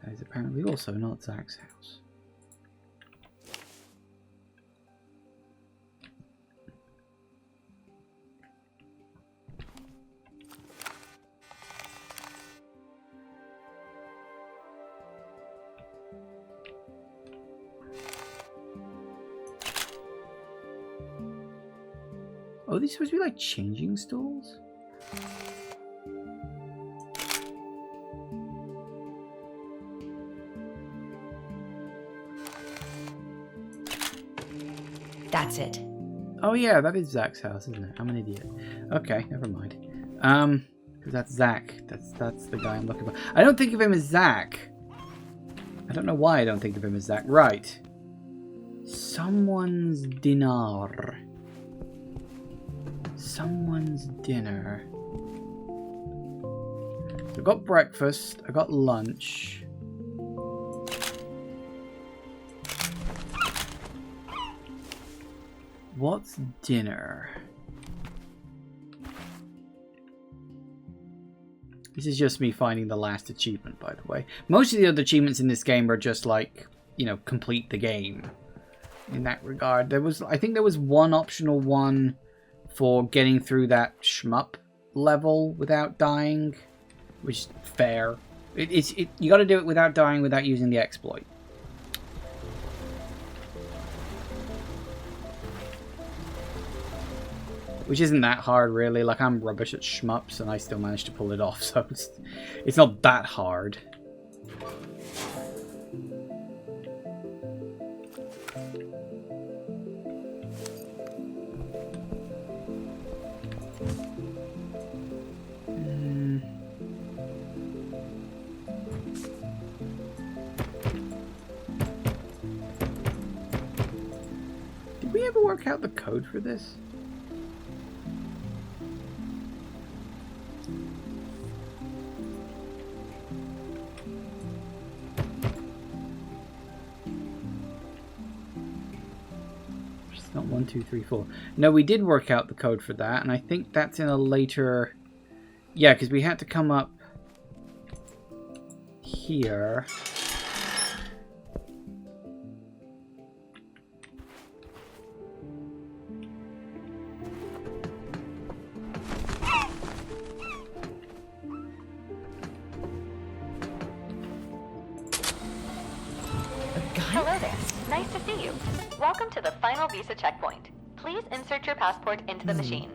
that is apparently also not Zach's house. Oh, these supposed to be like changing stalls? That's it. Oh yeah, that is Zach's house, isn't it? I'm an idiot. Okay, never mind. Because that's Zach. That's the guy I'm looking for. I don't think of him as Zach. I don't know why I don't think of him as Zach. Right. Someone's dinner. Someone's dinner. So I got breakfast. I got lunch. What's dinner? This is just me finding the last achievement, by the way. Most of the other achievements in this game are just like, you know, complete the game. In that regard, I think there was one optional one for getting through that shmup level without dying, which is fair. You got to do it without dying, without using the exploit. Which isn't that hard, really. Like, I'm rubbish at shmups, and I still managed to pull it off, so it's not that hard. Did we ever work out the code for this? Not 1, 2, 3, 4. No, we did work out the code for that, and I think that's in a later... Yeah, because we had to come up here. Hello there. Nice to see you. Welcome to the final visa checkpoint. Please insert your passport into the machine.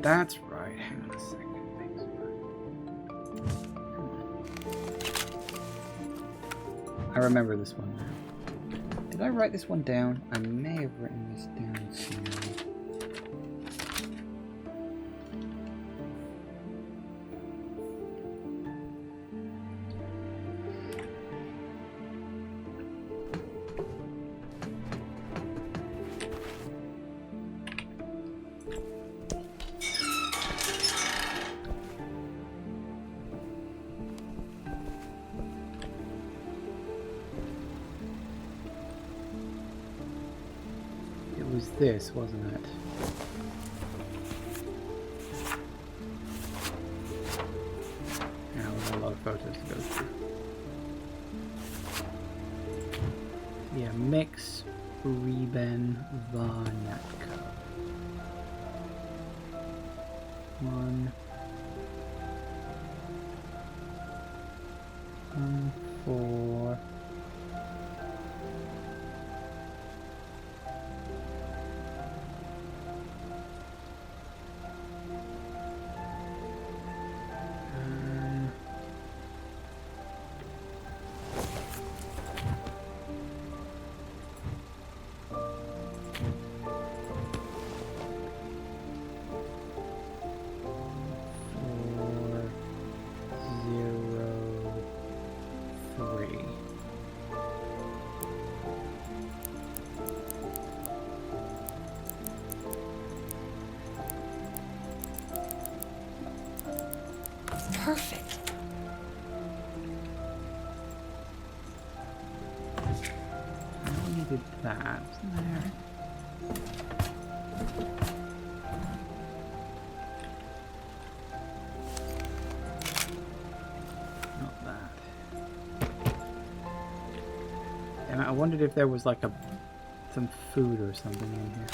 That's right. Hang on a second. I remember this one now. Did I write this one down? I may have written this down somewhere. Was this, wasn't it? Yeah, there's a lot of photos to go through. Yeah, Mix Reben Varnatko. 1, 4. Perfect. I needed that, wasn't there? Not that. And I wondered if there was like some food or something in here.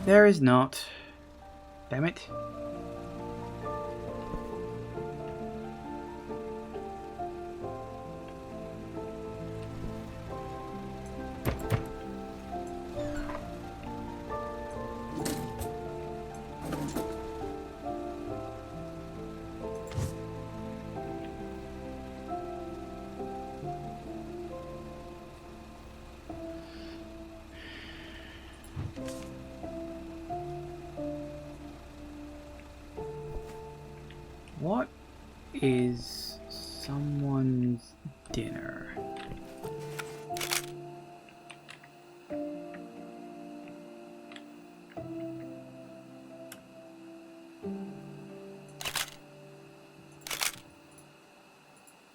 There is not. Damn it. What is someone's dinner?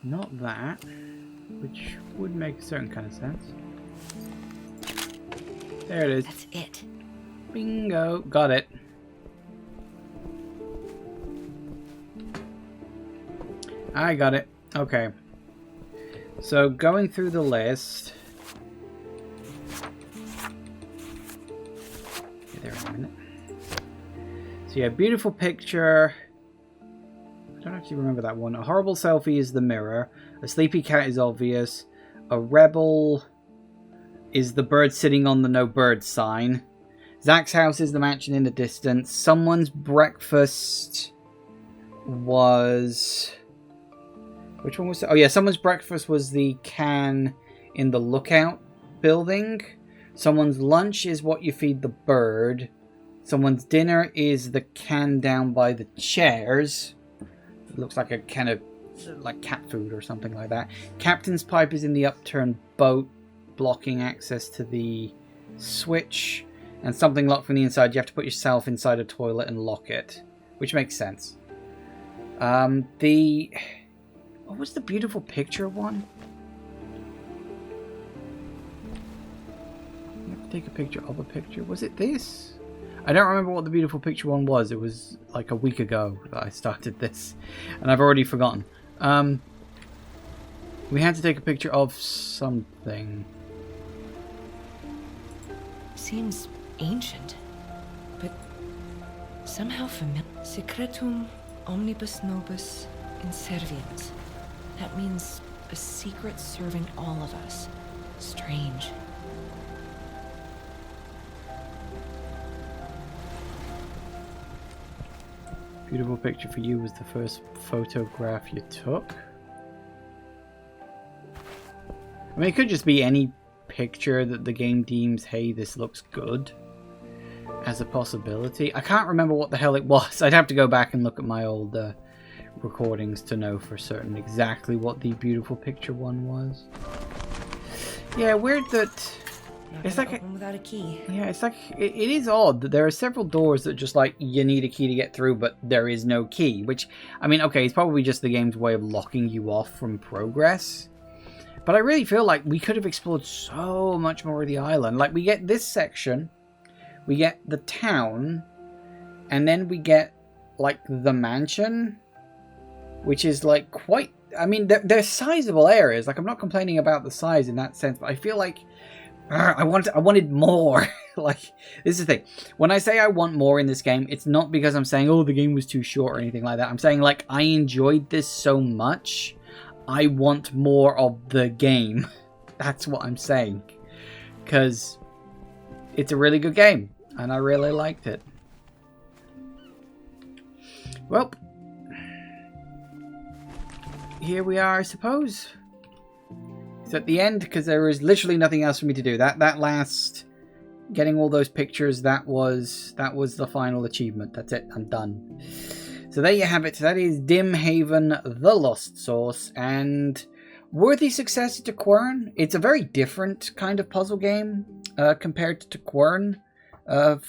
Not that, which would make a certain kind of sense. There it is. That's it. Bingo. Got it. I got it. Okay. So going through the list. Okay, there in a minute. So yeah, beautiful picture. I don't actually remember that one. A horrible selfie is the mirror. A sleepy cat is obvious. A rebel is the bird sitting on the no bird sign. Zach's house is the mansion in the distance. Someone's breakfast was... Which one was it? Oh yeah, someone's breakfast was the can in the lookout building. Someone's lunch is what you feed the bird. Someone's dinner is the can down by the chairs. It looks like a kind of like cat food or something like that. Captain's pipe is in the upturned boat, blocking access to the switch. And something locked from the inside, you have to put yourself inside a toilet and lock it. Which makes sense. What was the beautiful picture one? You have to take a picture of a picture. Was it this? I don't remember what the beautiful picture one was. It was like a week ago that I started this. And I've already forgotten. We had to take a picture of something. Seems ancient, but somehow familiar. Secretum omnibus nobis inserviens. That means a secret serving all of us. Strange. Beautiful picture for you was the first photograph you took. I mean, it could just be any picture that the game deems, hey, this looks good, as a possibility. I can't remember what the hell it was. I'd have to go back and look at my old recordings to know for certain exactly what the beautiful picture one was. Yeah, weird that it's like without a key. Yeah, it's like it is odd that there are several doors that just like you need a key to get through, but there is no key. Which, I mean, okay, it's probably just the game's way of locking you off from progress. But I really feel like we could have explored so much more of the island. Like, we get this section, we get the town, and then we get like the mansion, which is like quite... I mean, they're sizable areas. Like, I'm not complaining about the size in that sense, but I feel like I wanted more. Like, this is the thing. When I say I want more in this game, it's not because I'm saying, oh, the game was too short or anything like that. I'm saying, like, I enjoyed this so much, I want more of the game. That's what I'm saying. Because it's a really good game, and I really liked it. Well, here we are, I suppose. It's at the end, because there is literally nothing else for me to do. That last, getting all those pictures, that was the final achievement. That's it, I'm done. So there you have it. That is Dimhaven, the Lost Source, and worthy successor to Quern. It's a very different kind of puzzle game compared to Quern. So,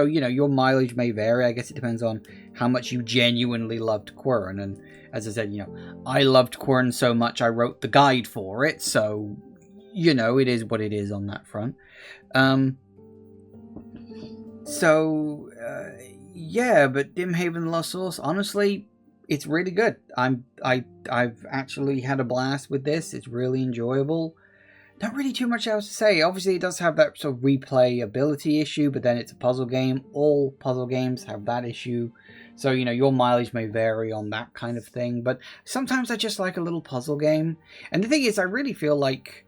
you know, your mileage may vary. I guess it depends on how much you genuinely loved Quern. And as I said, you know, I loved Quern so much I wrote the guide for it. So, you know, it is what it is on that front. Yeah, but Dimhaven the Lost Source, honestly, it's really good. I've actually had a blast with this. It's really enjoyable. Not really too much else to say. Obviously, it does have that sort of replayability issue, but then it's a puzzle game. All puzzle games have that issue. So, you know, your mileage may vary on that kind of thing. But sometimes I just like a little puzzle game. And the thing is, I really feel like,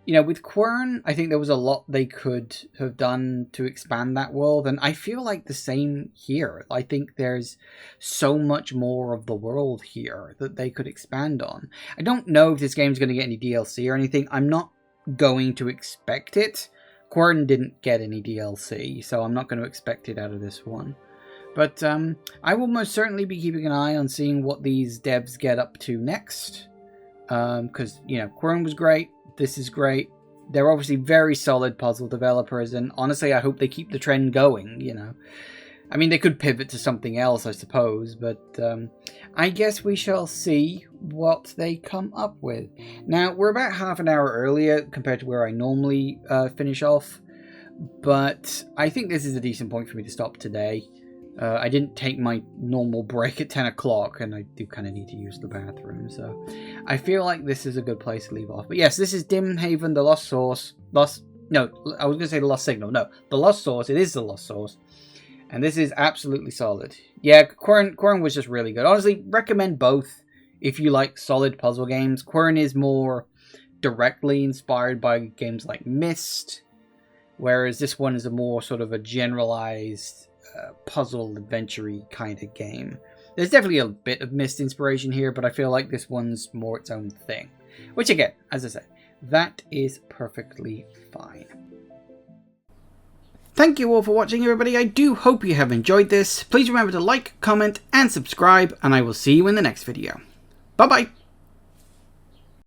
you know, with Quern, I think there was a lot they could have done to expand that world. And I feel like the same here. I think there's so much more of the world here that they could expand on. I don't know if this game's going to get any DLC or anything. I'm not going to expect it. Quern didn't get any DLC, so I'm not going to expect it out of this one. But I will most certainly be keeping an eye on seeing what these devs get up to next. Because, you know, Quern was great. This is great. They're obviously very solid puzzle developers, and honestly, I hope they keep the trend going, you know. I mean, they could pivot to something else, I suppose, but I guess we shall see what they come up with. Now, we're about half an hour earlier compared to where I normally finish off, but I think this is a decent point for me to stop today. I didn't take my normal break at 10 o'clock, and I do kind of need to use the bathroom, so I feel like this is a good place to leave off. But yes, this is Dimhaven, the Lost Source. No, I was going to say the Lost Signal. No, the Lost Source. It is the Lost Source. And this is absolutely solid. Yeah, Quern was just really good. Honestly, recommend both if you like solid puzzle games. Quern is more directly inspired by games like Myst, whereas this one is a more sort of a generalized puzzle adventure-y kind of game. There's definitely a bit of Myst inspiration here, but I feel like this one's more its own thing. Which again, as I said, that is perfectly fine. Thank you all for watching, everybody. I do hope you have enjoyed this. Please remember to like, comment, and subscribe, and I will see you in the next video. Bye-bye!